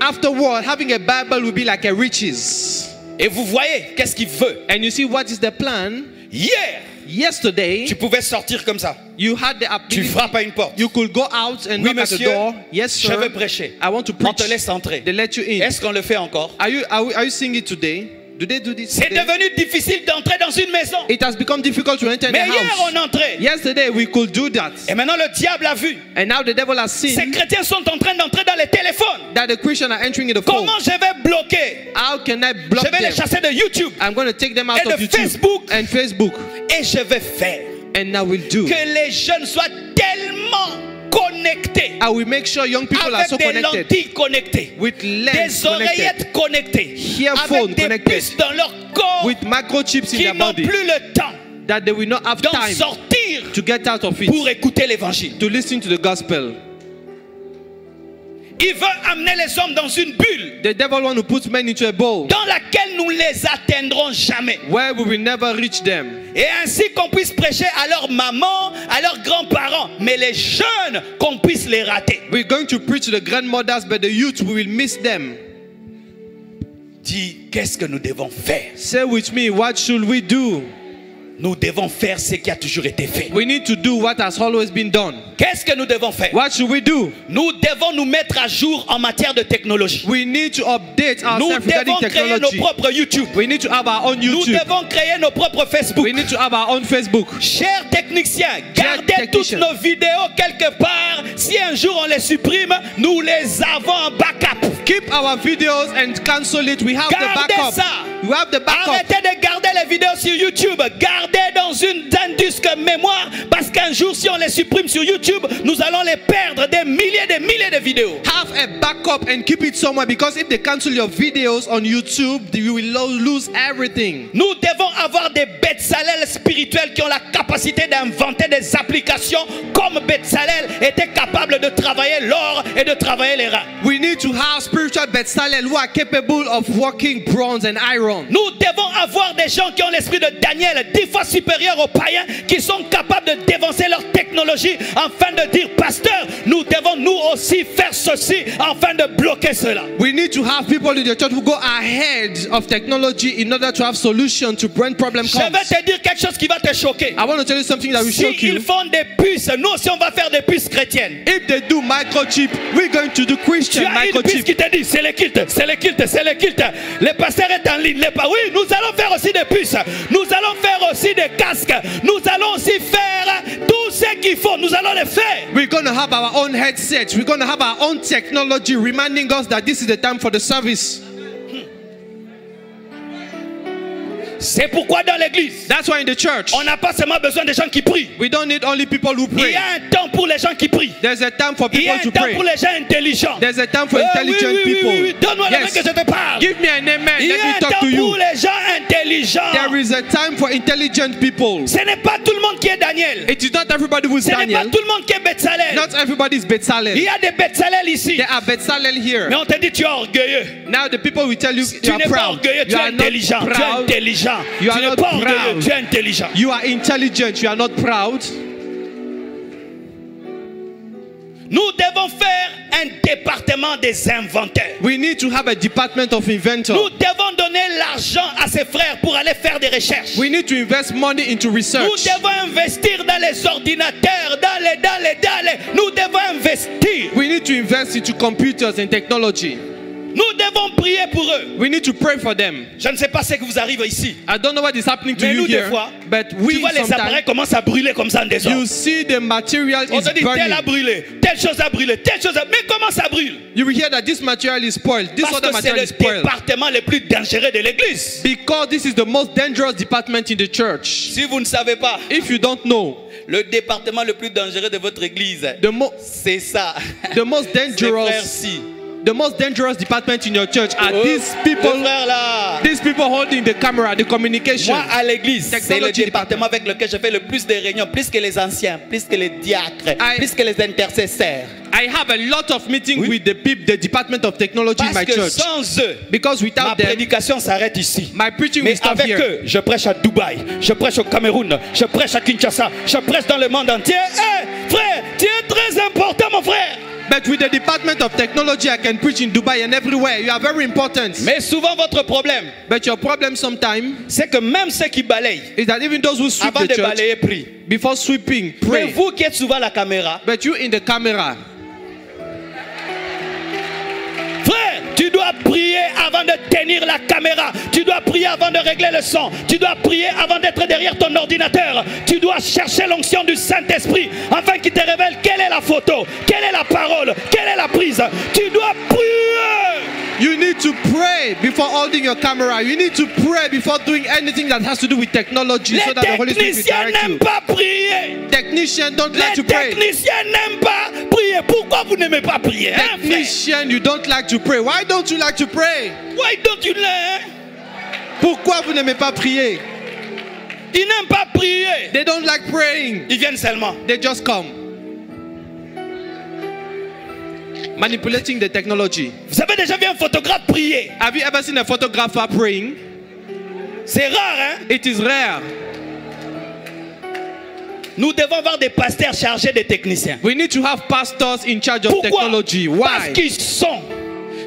afterward, having a Bible will be like a riches. Et vous voyez, qu'est-ce qu'il veut? And you see what is the plan? Hier, Yesterday, tu pouvais sortir comme ça. you had the Tu ability. frappes à une porte. You could go out and Oui, knock at the monsieur, door. Yes, je sir. vais prêcher. I want to On preach. te laisse entrer. They let you in. Est-ce qu'on le fait encore? Are you seeing it today? Do they do this C'est today? devenu difficile d'entrer dans une maison. It has become difficult to enter the Mais hier, house. on entrait. Yesterday, we could do that. Et maintenant, le diable a vu. And now the devil has Ces seen chrétiens sont en train d'entrer dans les téléphones. that the Christians are entering in the phone. Comment je vais bloquer? How can I block Je vais les them? chasser de YouTube. I'm going to take them out Et of de YouTube Facebook. and Facebook. Et je vais faire And now we'll do que les jeunes soient tellement connectés. I will make sure young people are Avec so des connected. lentilles connectées. With lens Des connected. oreillettes connectées. Earphone Avec des connected. puces dans leur corps With microchips in qui their n'ont body. plus le temps That they will not have d'en time sortir to get out of it. pour écouter l'évangile. To listen to the gospel. Il veut amener les hommes dans une bulle The devil want to put men into a bowl dans laquelle nous ne les atteindrons jamais. where we will never reach them. Et ainsi qu'on puisse prêcher à leur maman, à leurs grands-parents, mais les jeunes, qu'on puisse les rater. We're going to preach to the grandmothers, but the youth, we will miss them. Dis, qu'est-ce que nous devons faire? Say with me, what should we do? Nous devons faire ce qui a toujours été fait. We need to do what has always been done. Qu'est-ce que nous devons faire? What should we do? Nous devons nous mettre à jour en matière de technologie. We need to update Nous ourselves regarding devons créer nos technology. propres YouTube. We need to have our own Nous YouTube. devons créer nos propres Facebook. We need to have our own Facebook. Chers techniciens, gardez toutes technician. nos vidéos quelque part. Si un jour on les supprime, nous les avons en backup. Keep our videos and cancel it. We have the Gardez backup. ça. We have the backup. Arrêtez de garder les vidéos sur YouTube. Gardez dans un disque mémoire. Parce qu'un jour, si on les supprime sur YouTube, nous allons les perdre des milliers de vidéos. Have a backup and keep it somewhere, because if they cancel your videos on YouTube, you will lose everything. Nous devons avoir des Bezalel spirituels qui ont la capacité d'inventer des applications comme Bezalel était capable de travailler l'or et de travailler les reins. We need to have spiritual Bezalel who are capable of working bronze and iron. Nous devons avoir des gens qui ont l'esprit de Daniel 10 fois supérieur aux païens, qui sont capables de dévancer leur technologie afin de dire, pasteur, nous devons nous aussi faire ceci afin de bloquer cela. We need to have people in the church who go ahead of technology in order to have solutions to when problem Je comes. vais te dire quelque chose qui va te choquer. I want to tell you something that will Si shock you. ils font des puces, nous aussi on va faire des puces chrétiennes. If they do microchip, we're going to do Tu Christian as une puce microchip. qui te dit, c'est le culte, c'est le culte, c'est le culte. Le pasteur est en ligne. Oui, nous allons faire aussi des puces. Nous allons faire aussi des casques. Nous allons aussi faire tout ce qu'il faut. Nous allons le faire. We're going to have our own headsets. We're going to have our own technology reminding us that this is the time for the service. C'est pourquoi dans l'église, That's why in the church, on n'a pas seulement besoin de gens qui prient. we don't need only people who Il pray. y a un temps pour les gens qui prient. There's a time for Il y a people un to temps pray. pour les gens intelligents. There's a time for intelligent oui, people. oui. Donne-moi la main Yes. que je te parle. Give me an amen. Il y Let a me un talk temps to pour you. les gens intelligents. There is a time for intelligent people. Ce n'est pas tout le monde qui est Daniel. It is not everybody who is Ce n'est pas Daniel. tout le monde qui est Bezalel. Not everybody is Il Bezalel. y a des Bezalel ici. There are Bezalel here. Mais on te dit tu es orgueilleux. Now the people will tell you Tu you are n'es pas proud. orgueilleux, tu You es are not intelligent. Tu es proud. intelligent. Tu You are n'es not pas orgueilleux, proud. tu es intelligent. You are intelligent. You are not proud. Nous devons faire un département des inventaires. We need to have a department of inventor. Nous devons donner l'argent à ses frères pour aller faire des recherches. We need to invest money into Nous research. devons investir dans les ordinateurs, dans les. Nous devons investir. We need to invest into computers and technology. Nous devons prier pour eux. We need to pray for them. Je ne sais pas ce que vous arrive ici. I don't know what is happening to Mais you nous, des here, fois, but Tu we vois les appareils sometimes, commencent à brûler comme ça en désordre. you see the material On is te dit tel a burning. brûlé, telle chose a brûlé, telle chose a... Mais comment ça brûle? You will hear that this material is spoiled. This Parce other que c'est material le is spoiled. département le plus dangereux de l'église. Because this is the most dangerous department in the church. Si vous ne savez pas, If you don't know, le département le plus dangereux de votre église, c'est ça. the most Ces dangerous, frères-ci. the most dangerous department in your church are Oh, these les people. frères là. These people holding the camera, the communication. Moi, à l'église, c'est le Technology département avec lequel je fais le plus de réunions, plus que les anciens, plus que les diacres, plus que les intercesseurs. I have a lot of meetings with the people, the department of technology in Parce my que church. sans eux, Because ma without them, prédication s'arrête ici. my preaching Mais will stop avec here. eux, je prêche à Dubaï, je prêche au Cameroun, je prêche à Kinshasa, je prêche dans le monde entier. Hé, frère, tu es très important, mon frère. But with the department of technology, I can preach in Dubai and everywhere. You are very important. Mais souvent, votre problème, But your problem sometimes c'est que même ceux qui balayent, is that even those who sweep avant the de church, balayer, prient. before sweeping, Mais pray. vous qui êtes souvent à la caméra, But you in the camera, frère, tu dois prier avant de tenir la caméra. Tu dois prier avant de régler le son. Tu dois prier avant d'être derrière ton ordinateur. Tu dois chercher l'onction du Saint-Esprit afin qu'il te révèle quelle est la photo, quelle est la parole, quelle est la prise. Tu dois prier. You need to pray before holding your camera. You need to pray before doing anything that has to do with technology, so that the Les Holy Spirit will techniciens direct n'aiment you. pas prier. Technicians don't like Les to pray. techniciens n'aiment pas prier. Pourquoi vous n'aimez pas prier, hein, frère? Technician, you don't like to pray. Why don't you like to pray? Why don't you learn? Pourquoi vous n'aimez pas prier? Ils n'aiment pas prier. They don't like praying. Ils viennent seulement. They just come. Manipulating the technology. Vous avez déjà vu un photographe prier? Have you ever seen a photographer praying? C'est rare, hein? It is rare. Nous devons avoir des pasteurs chargés des techniciens. We need to have pastors in charge of Pourquoi? technology. Parce Why? qu'ils sont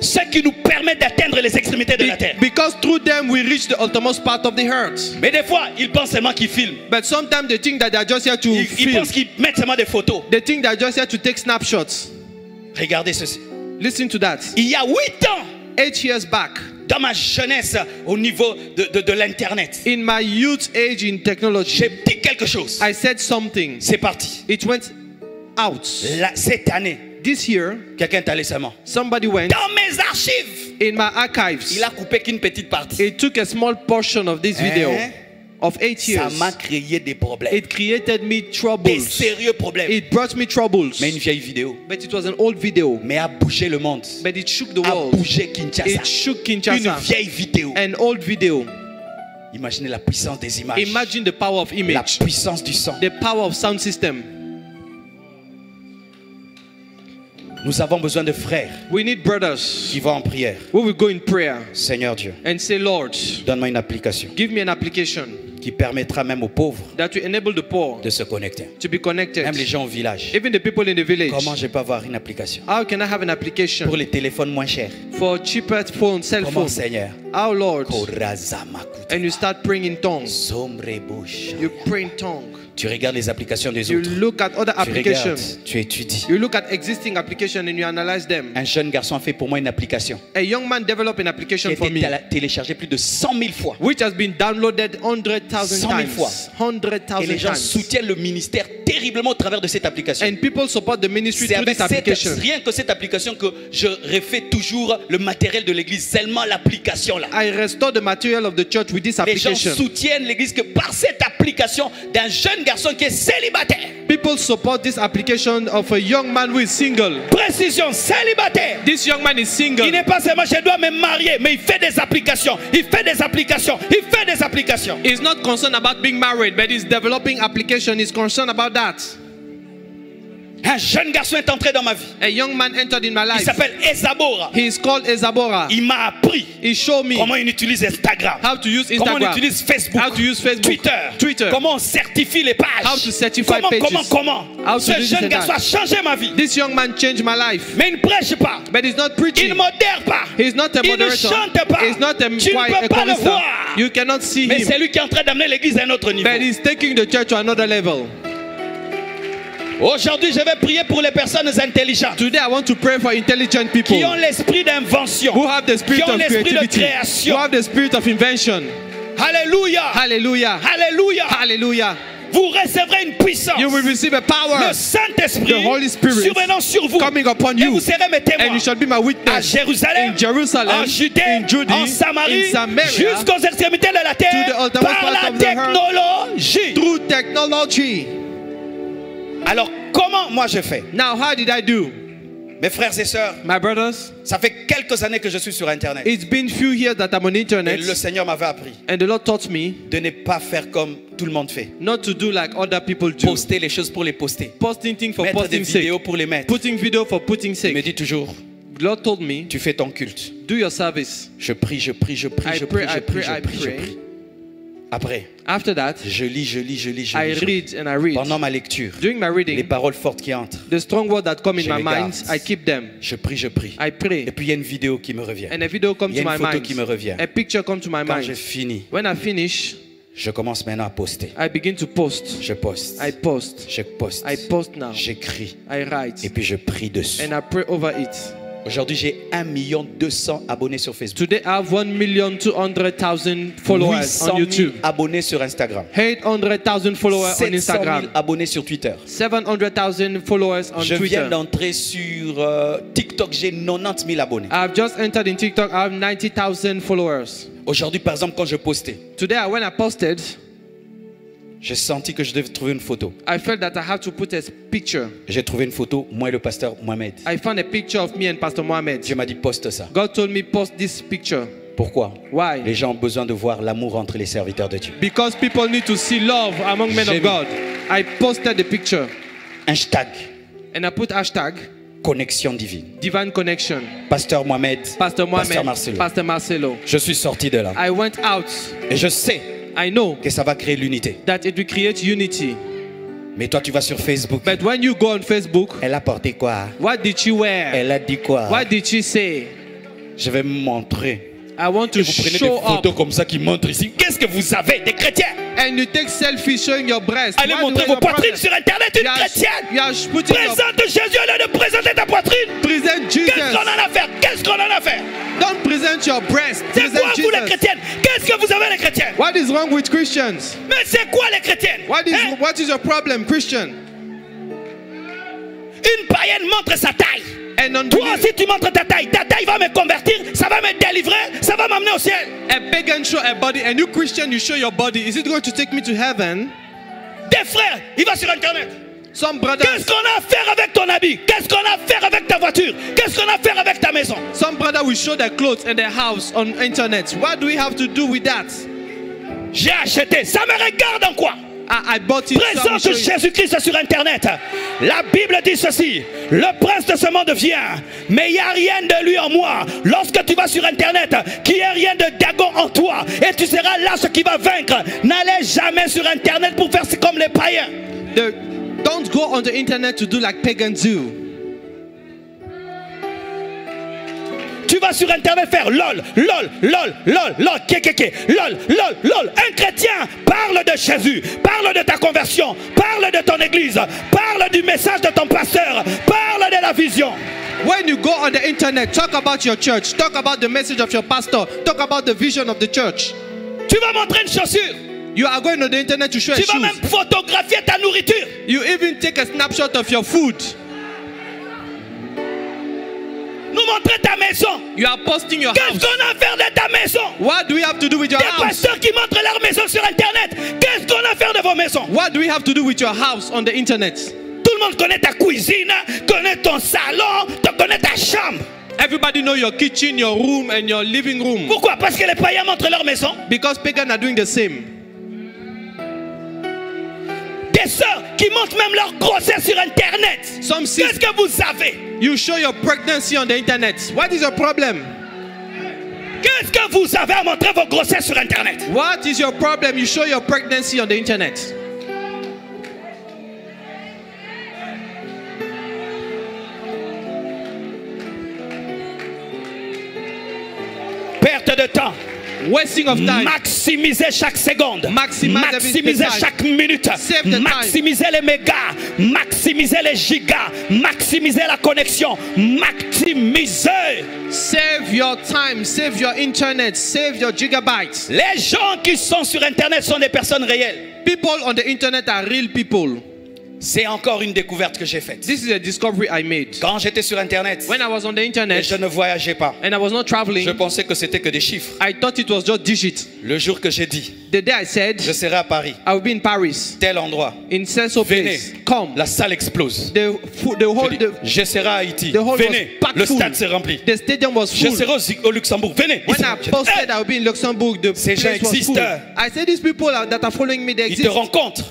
ceux qui nous permettent d'atteindre les extrémités de la terre. Because through them we reach the uttermost part of the earth. Mais des fois, ils pensent seulement qu'ils filment. But sometimes they think that they are just here to Ils film. pensent qu'ils mettent seulement des photos. They think they are just here to take snapshots. Regardez ceci. Listen to that. Il y a 8 ans, 8 years back, dans ma jeunesse au niveau de l'Internet, in my youth age in technology, j'ai dit quelque chose. I said something. C'est parti. It went out. Cette année, This year, quelqu'un est allé seulement. somebody went Dans mes archives, in my archives. il a coupé qu'une petite partie. It took a small portion of this video of 8 Ça years. m'a créé des problèmes. It created me Des troubles. sérieux problèmes. It brought me troubles. Mais une vieille vidéo. But it was an old video. Mais a bougé le monde. But it shook the A world. bougé Kinshasa. It shook Une Kinshasa. vieille vidéo. An old video. Imaginez la puissance des images. Imagine the power of La image. puissance du son. The power of sound system. Nous avons besoin de frères We need brothers qui vont en prière. who will go in prayer Seigneur Dieu, and say, Lord, donne-moi une application give me an application qui permettra même aux pauvres that will enable the poor de se connecter. to be connected. Même les gens au village. Even the people in the village. Comment je peux avoir une application How can I have an application pour les téléphones moins chers? for cheaper phone, cell Comment, phone? Seigneur? How, Lord? Korazamakuta. And you start praying in tongues. Somrebusha. You pray in tongues. Tu regardes les applications des You autres. look at other Tu regardes, applications. tu étudies. You look at existing applications and you analyze them. Un jeune garçon a fait pour moi une application A young man developed an qui a application for été me, téléchargée plus de 100 000 fois. which has been downloaded 100,000 100 000 fois. times. Et les 100,000 gens times. soutiennent le ministère terriblement au travers de cette application. And people support the ministry C'est through avec this application. rien que cette application que je refais toujours le matériel de l'église. Seulement l'application là. I restore the material of the church with this Les gens application. soutiennent l'église que par cette application d'un jeune garçon qui est célibataire. People support this application of a young man who is single. Précision, célibataire. This young man is single. Il n'est pas seulement je dois me marier, mais il fait des applications. Il fait des applications. Il fait des applications. He's not concerned about being married, but he's developing application. He's concerned about that. Un jeune garçon est entré dans ma vie. A young man entered in my Il life. s'appelle Ezabora. He is called Ezabora. Il m'a appris He showed me comment on utilise Instagram. how to use Comment on Instagram, utilise Facebook, how to use Facebook, Twitter, comment on certifie les pages, how to certify pages, comment. how to Ce do this jeune and garçon that. a changé ma vie. This young man changed my life. Mais il ne prêche pas. But he's not Il preaching. ne modère pas. He's not a Il ne moderator. chante pas. He's not a Tu ne peux pas le chorister. voir. You cannot see Mais him. c'est lui qui est en train d'amener l'église à un autre niveau. But he's taking the church to another level. Aujourd'hui, je vais prier pour les personnes intelligentes Today I want to pray for intelligent people qui ont l'esprit d'invention, who have the spirit qui ont of l'esprit de creativity, who création. have the spirit of invention. Alléluia. Hallelujah. Alléluia. Hallelujah. Vous recevrez une puissance. You will receive a power Le Saint-Esprit The Holy Spirit survenant sur vous. coming upon Et you. vous serez mes témoins And you shall be my à witness Jérusalem, in Jerusalem, en Judée, in Judea, en Samarie, in Samaria, jusqu'aux extrémités de la terre, to the uttermost par part la of the earth. technologie. through technology. Alors, comment moi je fais? Now, how did I do? Mes frères et sœurs, My brothers, ça fait quelques années que je suis sur Internet. it's been few years that I'm on Et internet, le Seigneur m'avait appris and the Lord taught me de ne pas faire comme tout le monde fait. not to do like other people do. Poster les choses pour les poster. Posting things for Mettre des posting sake. vidéos pour les mettre. Putting video for putting Il me sake. dit toujours, The Lord told me, tu fais ton culte. do your service. Je prie, je prie, je prie, I je pray, prie, je I prie, pray, je I prie, je pray. prie. Après, After that, je lis, je lis, je lis, je I lis. je lis. read and I read. Pendant ma lecture, During my les reading, paroles fortes qui entrent, the strong words that come in Je my les mind, garde. I keep them. je prie, je prie. I pray. Et puis il y a une vidéo qui me revient. And a video comes Il y a to une my photo mind. qui me revient. A picture comes to my Quand je mind. finis, When I finish, je commence maintenant à poster. I begin to post. Je poste. I post. Je poste. I post now. J'écris. I write. Et puis je prie dessus. And I pray over it. Aujourd'hui, j'ai 1 200 000 abonnés sur Facebook. Today I have 1,200,000 followers 800 on 000 YouTube. abonnés sur Instagram. 800,000 followers on 700 000 Instagram. abonnés sur Twitter. 700,000 followers on Je viens Twitter. d'entrer sur TikTok, j'ai 90 000 abonnés. I've just entered in TikTok. I have 90,000 followers. Aujourd'hui, par exemple, quand je postais, Today, when I posted, j'ai senti que je devais trouver une photo. I felt that I had to put a picture. J'ai trouvé une photo, moi et le pasteur Mohamed. I found a picture of me and Pastor Mohammed. Dieu m'a dit, poste ça. God told me post this picture. Pourquoi? Why? Les gens ont besoin de voir l'amour entre les serviteurs de Dieu. Because people need to see love among men J'ai of God. I posted the picture Hashtag and I put hashtag connexion divine. divine connection. Pasteur Mohamed, Pastor Mohammed, Pasteur Marcelo. Pastor Marcelo. Je suis sorti de là. I went out. Et je sais I know que ça va créer l'unité. that it will create unity. Mais toi, tu vas sur Facebook. But when you go on Facebook, Elle a porté quoi? what did she wear? Elle a dit quoi? What did she say? Je vais me montrer. I want to Vous prenez des show up. photos comme ça qui montrent ici. Qu'est-ce que vous avez, des chrétiens? And you take selfies showing your breast. Allez Why do montrer you vos poitrines breast? sur Internet, une You are- chrétienne. you are putting your Présente Jésus au lieu de présenter ta poitrine. present Qu'est-ce qu'on Jesus. en a à faire? Qu'est-ce qu'on en a à faire? Don't present your breast. C'est Present quoi vous les Jesus. chrétiennes? Qu'est-ce que vous avez les chrétiennes? What is wrong with Christians? Mais c'est quoi les chrétiennes? Hein? What is your problem, Christian? Une païenne montre sa taille. And Toi unbelief. aussi tu montres ta taille va me convertir, ça va me délivrer, ça va m'amener au ciel. A pagan show a body, and you Christian, you show your body. Is it going to take me to heaven? Des frères, il va sur Internet. Some brothers, Qu'est-ce qu'on a à faire avec ton habit? Qu'est-ce qu'on a à faire avec ta voiture? Qu'est-ce qu'on a à faire avec ta maison? some brother will show their clothes and their house on internet. What do we have to do with that? J'ai acheté, ça me regarde en quoi? I bought it. So I will Présente show you. Jésus-Christ sur Internet. La Bible dit ceci: le prince de ce monde vient, mais il n'y a rien de lui en moi. Lorsque tu vas sur Internet, qu'il n'y ait rien de Dagon en toi, et tu seras là ce qui va vaincre. N'allez jamais sur Internet pour faire comme les païens. Don't go on the internet to do like pagans do. Tu vas sur Internet faire lol, lol, lol, lol, lol, kékéké, lol, lol, lol. Un chrétien parle de Jésus, parle de ta conversion, parle de ton église, parle du message de ton pasteur, parle de la vision. When you go on the internet, talk about your church, talk about the message of your pastor, talk about the vision of the church. Tu vas montrer une chaussure. You are going on the internet to show a Tu vas shoes. même photographier ta nourriture. You even take a snapshot of your food. Nous montrer ta maison. You are posting your Qu'est-ce house. qu'on a à faire de ta maison? What do we have to do with your Des house? pasteurs qui montrent leur maison sur Internet. Qu'est-ce qu'on a à faire de vos maisons? What do we have to do with your house on the internet? Tout le monde connaît ta cuisine, connaît ton salon, connaît ta chambre. Everybody know your kitchen, your room, and your living room. Pourquoi? Parce que les païens montrent leur maison. Because pagans are doing the same. Des sœurs qui montrent même leur grossesse sur Internet. Some Qu'est-ce sisters, que vous avez? you show your pregnancy on the internet. What is your problem? Qu'est-ce que vous avez à montrer vos grossesses sur Internet? What is your problem? You show your pregnancy on the internet. Perte de temps. Wasting of time. Maximiser chaque seconde. Maximize Maximiser every time. chaque minute. Save the time. Maximiser les mégas. Maximiser les gigas. Maximiser la connexion. Maximiser. Save your time, save your internet, save your gigabytes. Les gens qui sont sur Internet sont des personnes réelles. People on the internet are real people. C'est encore une découverte que j'ai faite. This is a discovery I made. Quand j'étais sur Internet When I was on the et internet je ne voyageais pas, and I was not traveling, je pensais que c'était que des chiffres. I thought it was just digits. Le jour que j'ai dit, The day I said, je serai à Paris, I will be in Paris, tel endroit, in so venez, place. Come. la salle explose. The whole, Je dis, je serai à Haïti, the whole venez, was packed le full. stade s'est rempli. The stadium was Je full. serai au Luxembourg, venez. When ici. I Je dis, posted I will be in Luxembourg, the Ces gens place was full. existent. I said these people that are following me, they Ils te exist. rencontrent,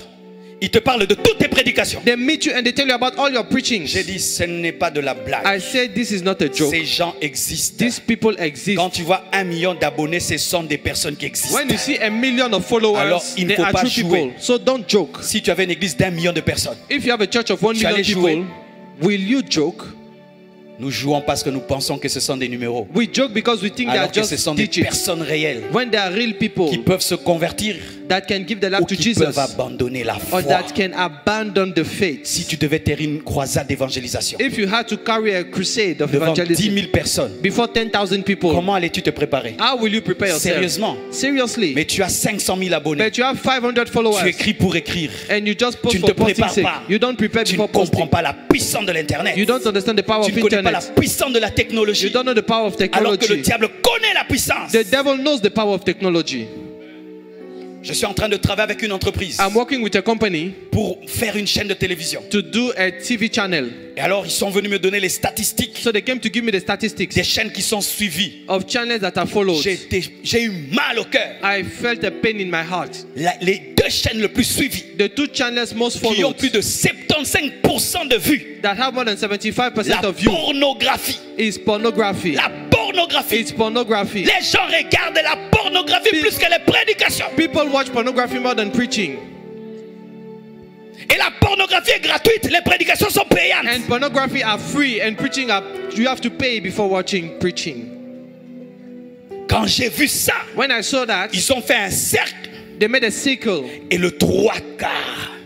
ils te parlent de toutes tes prédications. They meet you and they tell you about all your preachings. J'ai dit, ce n'est pas de la blague. I said this is not a joke. Ces gens existent. These people exist. Quand tu vois 1 million d'abonnés, ce sont des personnes qui existent. When you see a million of followers, Alors, il ne they faut are pas true jouer. people. So don't joke. Si tu avais une église d'1 million de personnes, If you have a church of 1 Tu million allais jouer. people, will you joke? Nous jouons parce que nous pensons que ce sont des numéros. We joke because we think they are Alors que ce just sont des digits. personnes réelles When they are real people qui peuvent se convertir that can give their ou life to qui Jesus peuvent abandonner la foi. or that can abandon the faith. Si tu devais tenir une croisade d'évangélisation If you had to carry a crusade of devant 10 evangelism 000 personnes, before 10,000 people, comment allais-tu te préparer? how will you prepare yourself? Sérieusement. Seriously. Mais tu as 500 000 abonnés. But you have 500 Tu followers écris pour écrire. and you just post Tu ne for te posting prépares sake. pas. You don't prepare Tu ne before comprends posting. pas la puissance de l'Internet. You don't understand the power Tu of ne connais pas la internet. puissance de la You technologie. don't know the power of Alors que le technology. diable connaît la puissance. The devil knows the power of technology. Je suis en train de travailler avec une entreprise I'm working with a company pour faire une chaîne de télévision. to do a TV channel. Et alors, ils sont venus me donner les statistiques So they came to give me the statistics des chaînes qui sont suivies. of channels that are followed. J'ai eu mal au cœur. I felt a pain in my heart. Les deux chaînes les plus suivies, The two channels most qui ont followed plus de 75% de vues. that have more than 75% La of views pornographie. is pornography. La pornographie. It's pornography. Les gens regardent la pornographie plus que les prédications. People watch pornography more than preaching. Et la pornographie est gratuite, les prédications sont payantes. And pornography are free and preaching are you have to pay before watching preaching. Quand j'ai vu ça, When I saw that, ils ont fait un cercle they made a circle et le 3/4,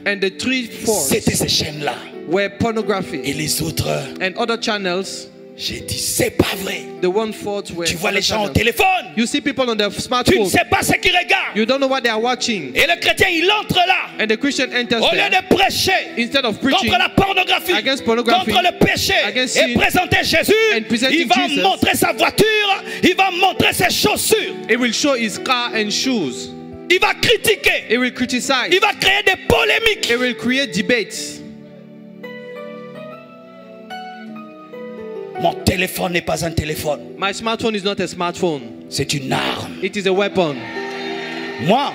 and the 3/4 c'était ces chaînes-là. were Et pornography. les autres, And other channels, j'ai dit, c'est pas vrai. the 1/4 were Tu vois les other gens au channels. téléphone, You see people on their tu ne smartphone. sais pas ce qu'ils regardent. You don't know what they are watching. Et le chrétien, il entre là. And the Christian enters Au lieu there. de prêcher Instead of preaching contre la pornographie, against pornography, contre le péché, against et sin, présenter Jésus, and presenting il va Jesus, montrer sa voiture, il va montrer ses chaussures, it will show his car and shoes. il va critiquer, It will criticize. il va créer des polémiques. It will create debates. Mon téléphone n'est pas un téléphone, My smartphone is not a smartphone. c'est une arme. It is a weapon. Moi,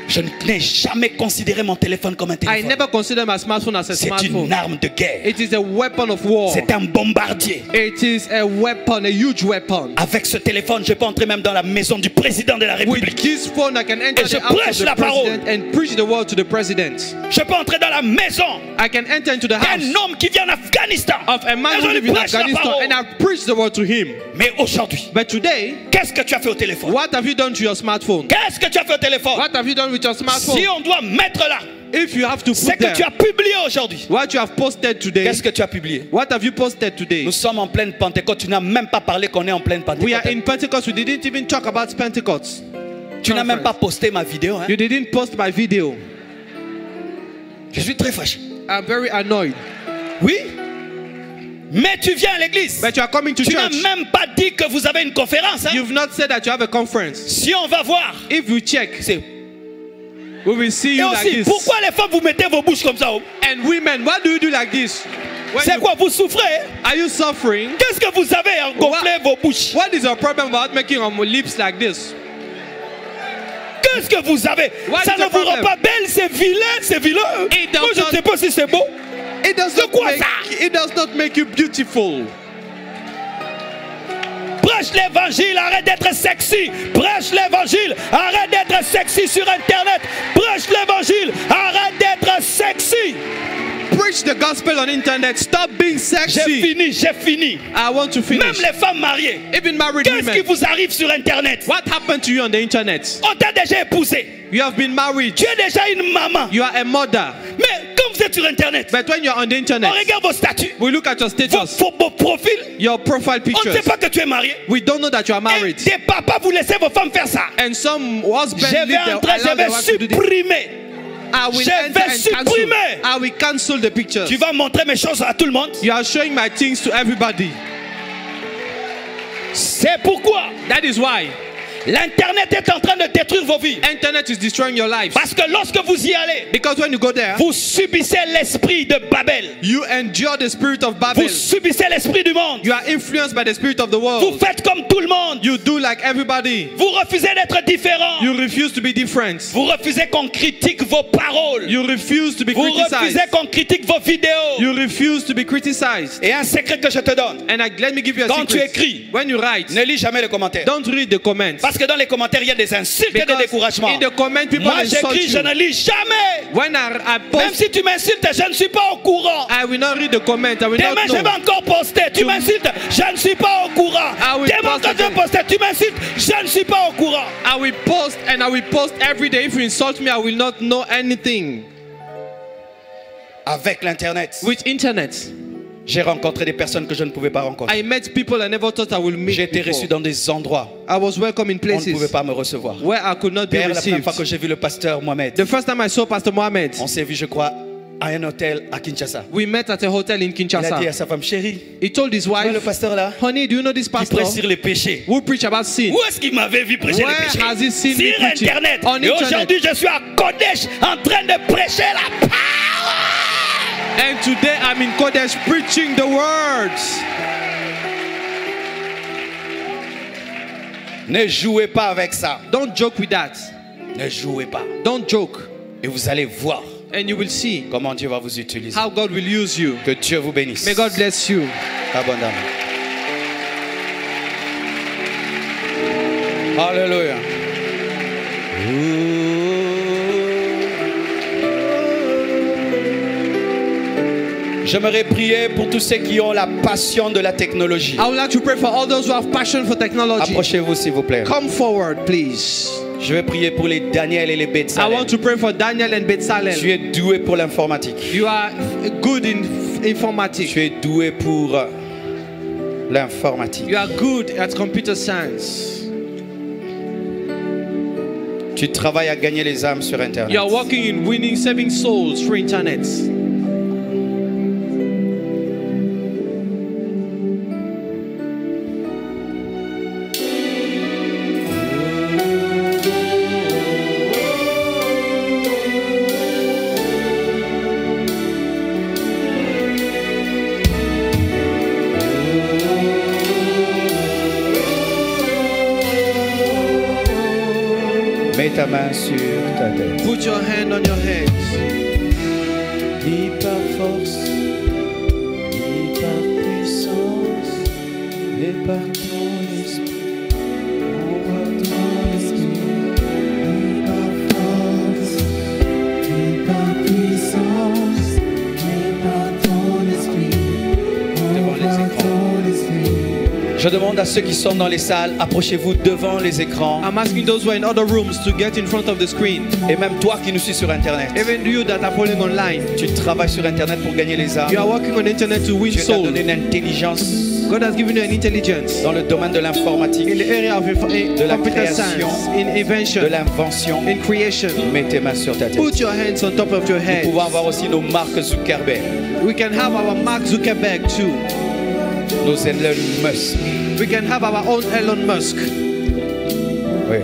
je n'ai jamais considéré mon téléphone comme un I téléphone. never consider my smartphone as a C'est une smartphone. arme de guerre. It is a weapon of war. C'est un bombardier. It is a weapon, a huge weapon. Avec ce téléphone, je peux entrer même dans la maison du président de la With République. this phone, I can enter Et je the house prêche of la the president parole. and preach the word to the president. Je peux entrer dans la maison I can enter into the d'un house homme qui vient en Afghanistan. of a man Et who je lui lives in prêche la Afghanistan parole. and I preach the word to him. Mais aujourd'hui, But today, qu'est-ce que tu as fait au téléphone? what have you done to your smartphone? Qu'est-ce que tu as fait au téléphone? What have you done with your smartphone? Si on doit mettre là, If you have to c'est put que tu there as publié aujourd'hui. what you have posted today, Qu'est-ce que tu as publié? what have you posted today? Nous sommes en pleine Pentecôte. Tu n'as même pas parlé qu'on est en pleine We are Pentecôte. in Pentecost. We didn't even talk about Pentecost. Tu n'as même pas posté ma vidéo. Hein? You didn't post my video. Je suis très fâché. I'm very annoyed. Oui. Mais tu viens à l'église. But you are coming to Tu n'as church. même pas dit que vous avez une conférence. Hein? You've not said that you have a conference. Si on va voir, If you check, c'est. we will see Et you like aussi, this. pourquoi les femmes vous mettez vos bouches comme ça? Oh? And women, what do you do like this? When C'est you- quoi? Vous souffrez? Are you suffering? Qu'est-ce que vous avez à gonfler vos bouches? What is your problem about making your lips like this? Qu'est-ce que vous avez? What Ça is ne the vous rend problem? pas belle, c'est vilain, c'est vilain. It does Moi, je ne not- sais pas si c'est beau. It does C'est not quoi make, ça? it does not make you beautiful. Prêche l'évangile, arrête d'être sexy. Prêche l'évangile, arrête d'être sexy sur Internet. Prêche l'évangile, arrête d'être sexy. Preach the gospel on internet. Stop being J'ai sexy. fini, j'ai fini. I want to Même finish. les femmes mariées. Even married Qu'est-ce qui women. vous arrive sur Internet? What happened to you on the internet? On t'a déjà épousé. You have been married. Tu es déjà une maman. You are a mother. Mais quand vous êtes sur Internet, But when you're on the on internet, regarde vos statuts, we look at your status, vos profils. your profile On ne sait pictures. pas que tu es marié. We don't know that you are Et married. des papas, vous laissez vos femmes faire ça. And some husbands Je vais entrer, je vais supprimer. I will Je enter vais and cancel. supprimer. I will cancel the pictures. Tu vas montrer mes choses à tout le monde. You are showing my things to everybody. C'est pourquoi That is why l'Internet est en train de détruire vos vies. internet is destroying your lives. Parce que lorsque vous y allez, Because when you go there, vous subissez l'esprit de Babel. you endure the spirit of Babel. Vous subissez l'esprit du monde. You are influenced by the spirit of the Vous world. faites comme tout le monde. You do like everybody. Vous refusez d'être différent. You refuse to be different. Vous refusez qu'on critique vos paroles. You refuse to be Vous refusez criticized. qu'on critique vos vidéos. You refuse to be criticized. Et un secret que je te donne. And let me give you a Quand tu secret. écris, When you write, ne lis jamais les commentaires. don't read the comments. Parce que dans les commentaires, il y a des insultes et des Because découragements. in the comment, people Moi, insult j'écris, je you. ne lis jamais. When I Même post, si tu m'insultes, je ne suis pas au courant. I will not read the comment. I will Demain, not je vais know. encore poster. Tu m'insultes, je ne suis pas au courant. I will Demain, post quand je vais again. poster, tu m'insultes, je ne suis pas au courant. I will post and I will post every day. If you insult me, I will not know anything. Avec l'Internet, With internet, j'ai rencontré des personnes que je ne pouvais pas rencontrer. I met people I never thought I would meet J'ai été before. reçu dans des endroits I was welcome in où on ne pouvait places pas me recevoir. where I could not be Père, la première received. fois que j'ai vu le pasteur Mohamed, The first time I saw Pastor Mohammed, on s'est vu, je crois, à un hôtel à Kinshasa. we met at a hotel in Il a dit à Kinshasa. sa femme, chérie, He told his tu vois le wife, pasteur là, honey, do you know this qui pastor prêche sur les péchés. who preach about sin? Où est-ce qu'il m'avait vu prêcher Where les péchés? has he seen me Sur preaching? Internet. On Et Internet. aujourd'hui, je suis à Kodesh en train de prêcher la parole. And today I'm in Kodesh preaching the words. Ne jouez pas avec ça. Don't joke with that. Ne jouez pas. Don't joke. Et vous allez voir And you will see comment Dieu va vous utiliser. how God will use you. Que Dieu vous bénisse. May God bless you. Abondamment. Alléluia. J'aimerais prier pour tous ceux qui ont la passion de la technologie. I would like to pray for all those who have passion for technology. Approchez-vous s'il vous plaît. Come forward, please. Je vais prier pour les Daniel et les I Betsalel. want to pray for Daniel and Tu Bezalel. es doué pour l'informatique. You are good in informatics. Tu es doué pour l'informatique. You are good at computer science. Tu travailles à gagner les âmes sur Internet. You are working in winning, saving souls through internet. Mets ta main sur ta tête. Put your hand on your head. Ni par force, ni par puissance, mais par ton esprit. Envoie ton esprit. Ni par force, ni par puissance, mais par ton esprit. Envoie ton esprit. Je demande à ceux qui sont dans les salles, approchez-vous devant les écrans. I'm asking those who are in other rooms to get in front of the screen. Et même toi qui nous suis sur Internet. Even you that are following online. Tu travailles sur Internet pour gagner les âmes. You are working on internet to win Dieu t'a souls. donné une intelligence God has given you an intelligence dans le domaine de l'informatique, in the area of de la computer création, science, in de invention, l'invention. in creation. Mets tes mains sur ta tête. Put your hands on top of your Nous head. pouvons avoir aussi nos marques Zuckerberg, We can have our Mark Zuckerberg too. nos Elon Musk. We can have our own Elon Musk. Oui.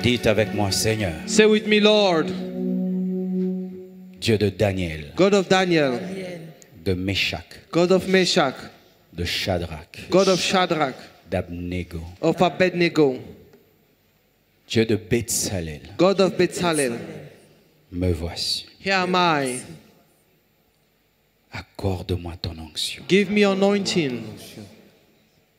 Dites avec moi, Seigneur, Say with me, Lord, Dieu de Daniel, God of Daniel, de Meshach, God of Meshach, de Shadrach, God of Shadrach, d'Abnego, of Abednego, Dieu de Betsalel, God of Bezalel, me voici. here am I. Accorde-moi ton onction Give me anointing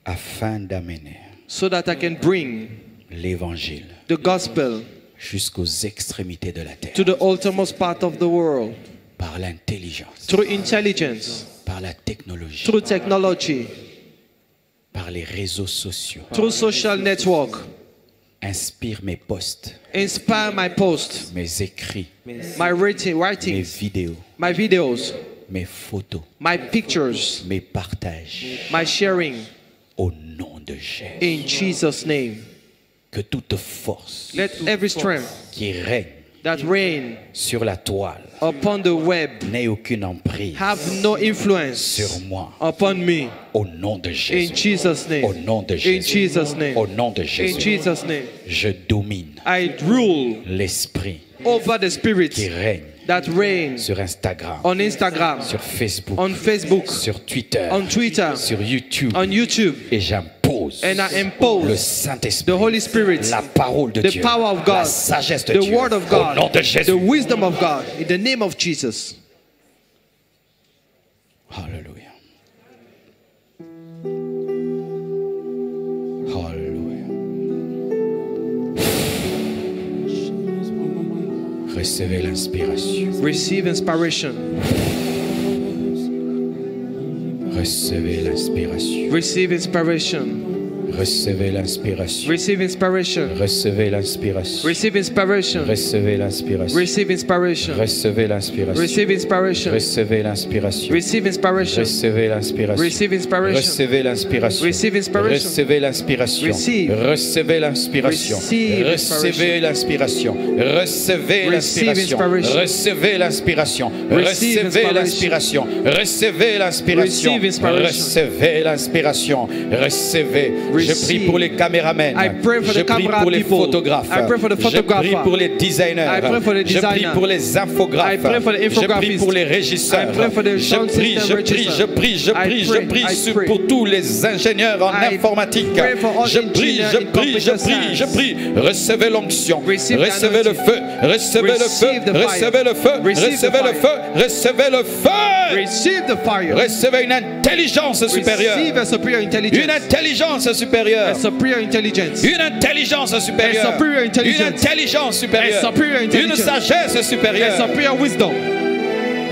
afin d'amener so that I can bring l'évangile the gospel jusqu'aux extrémités de la terre to the uttermost part of the world par l'intelligence, through intelligence, par la technologie, through technology, par les réseaux sociaux. through social network. Inspire mes posts, Inspire my posts, mes écrits, my mes writings, vidéos, my videos, mes photos, my pictures, mes partages my sharing. au nom de Jésus. In Jesus' name, Que toute force let every strength qui règne that reign sur la toile upon the web n'ait aucune emprise have no influence sur moi upon me. au nom de In Jésus. Jesus' Au name. nom de In Jésus. Jesus' name. Au nom de In Jésus. Jesus' name. Je domine I rule l'esprit over the qui spirits règne that reign sur Instagram, on Instagram, sur Facebook, on Facebook, sur Twitter, on Twitter, sur YouTube. on YouTube. Et j'impose And I le impose Saint-Esprit, the Holy Spirit, la parole de the Dieu, power of la God, sagesse de the Dieu, word of au nom God, de Jésus. the wisdom of God, in the name of Jesus. Alléluia. Alléluia. Recevez l'inspiration. Receive inspiration. Recevez l'inspiration. Receive inspiration. Recevez l'inspiration. Receive inspiration. Recevez l'inspiration. Receive inspiration. Recevez l'inspiration. Receive inspiration. Recevez l'inspiration. Receive inspiration. Recevez l'inspiration. Receive inspiration. Recevez l'inspiration. Receive inspiration. Recevez l'inspiration. Receive inspiration. Recevez l'inspiration. Receive. Recevez l'inspiration. Receive Recevez l'inspiration. Recevez l'inspiration. inspiration. Recevez l'inspiration. Receive Recevez l'inspiration. Recevez l'inspiration. Receive inspiration. Recevez l'inspiration. Recevez. Je prie pour les caméramens. I pray for Je the prie camera pour les people. photographes. I pray for the Je photographer. prie pour les designers. I pray for the Je prie designer. pour les infographes. I pray for the Je prie infographists. pour les régisseurs. I pray for the Je sound prie, system je prie, regisseurs. je prie, je prie, je prie I pray. pour tous les ingénieurs en I informatique. pray for all Je prie, engineers je in prie, je computer prie, je science. prie. Recevez l'onction. Receive the Recevez le anointing. feu. Recevez le feu. Receive the fire. Recevez le feu. Receive the Recevez le fire. feu. Recevez le feu. Receive the fire. Recevez une intelligence supérieure. Receive a superior Une intelligence. intelligence supérieure. A superior intelligence. Une intelligence supérieure. A superior intelligence. Une intelligence supérieure. A superior Une intelligence. sagesse A supérieure. superior wisdom.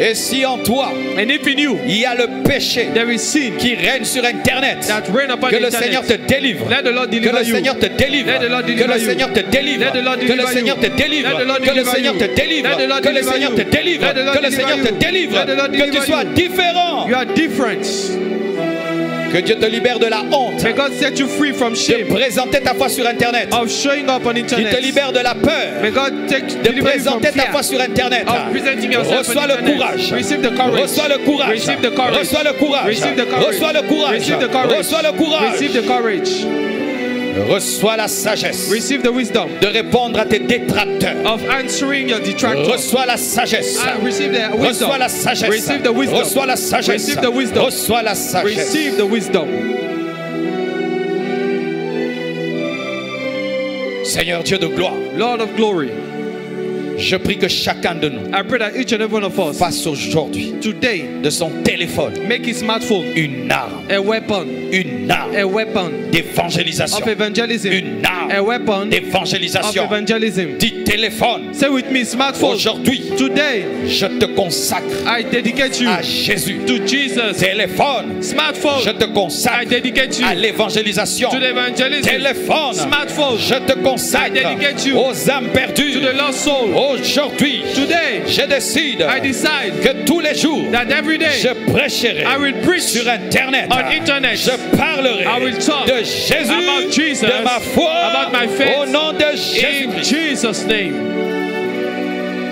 Et si en toi, And if in you il y a le péché there is sin qui règne sur Internet, that reign upon que the le Seigneur te internet, délivre. let the Lord Que deliver le you. Seigneur te délivre. Let the Lord Que deliver le you. Seigneur te délivre. Let the Lord Que le deliver Seigneur you. te délivre. Let the Lord Que le deliver Seigneur you. te délivre. Let the Lord Que le deliver Seigneur you. te délivre. Let the Lord Que le Seigneur te deliver you. délivre. Let the Lord Que tu deliver sois you. différent. You are different. Que Dieu te libère de la honte May God set you free from de shame présenter ta foi sur Internet. of showing up on Il internet. te libère de la peur May God de deliver you from présenter ta fear foi sur Internet. of presenting yourself Reçois on le internet. courage. Receive the courage. Reçois le courage. Receive the courage. Reçois le courage. Receive the courage. Reçois le courage. Receive the courage. Reçois le courage. Receive the courage. Reçois la sagesse Receive the wisdom de répondre à tes détracteurs. of answering your detractors. Reçois la sagesse. Receive the wisdom. Reçois la sagesse. Receive the wisdom. Reçois la sagesse. Receive the wisdom. Reçois la sagesse. Receive the wisdom. Seigneur Dieu de gloire, Lord of glory, je prie que chacun de nous I pray that each and every one of us fasse aujourd'hui today de son téléphone make his smartphone une arme a weapon d'évangélisation. of evangelism, Une arme a weapon of d'évangélisation. evangelism. Dis téléphone. Say with me, smartphone. Aujourd'hui, Today, je te consacre I dedicate you à Jésus. to Jesus. Téléphone. Smartphone, Je te I consacre dedicate you à l'évangélisation. to the evangelism. Téléphone. Smartphone, Je te consacre I dedicate you aux âmes perdues. to the lost soul. Aujourd'hui, Today, je décide I decide que tous les jours, that every day je prêcherai I will preach sur Internet. on internet. Je parlerai I will talk de Jésus, about Jesus, de ma foi, about my faith, au nom de in Jésus-Christ. Jesus' name.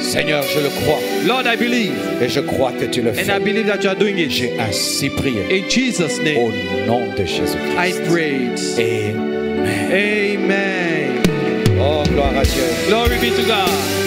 Seigneur, je le crois Lord, I believe, et je crois que tu le and I fais. believe that you are doing it. J'ai ainsi prié In Jesus' au name, nom de Jésus-Christ. I prayed. Amen. Amen. Oh, gloire à Dieu. Glory be to God.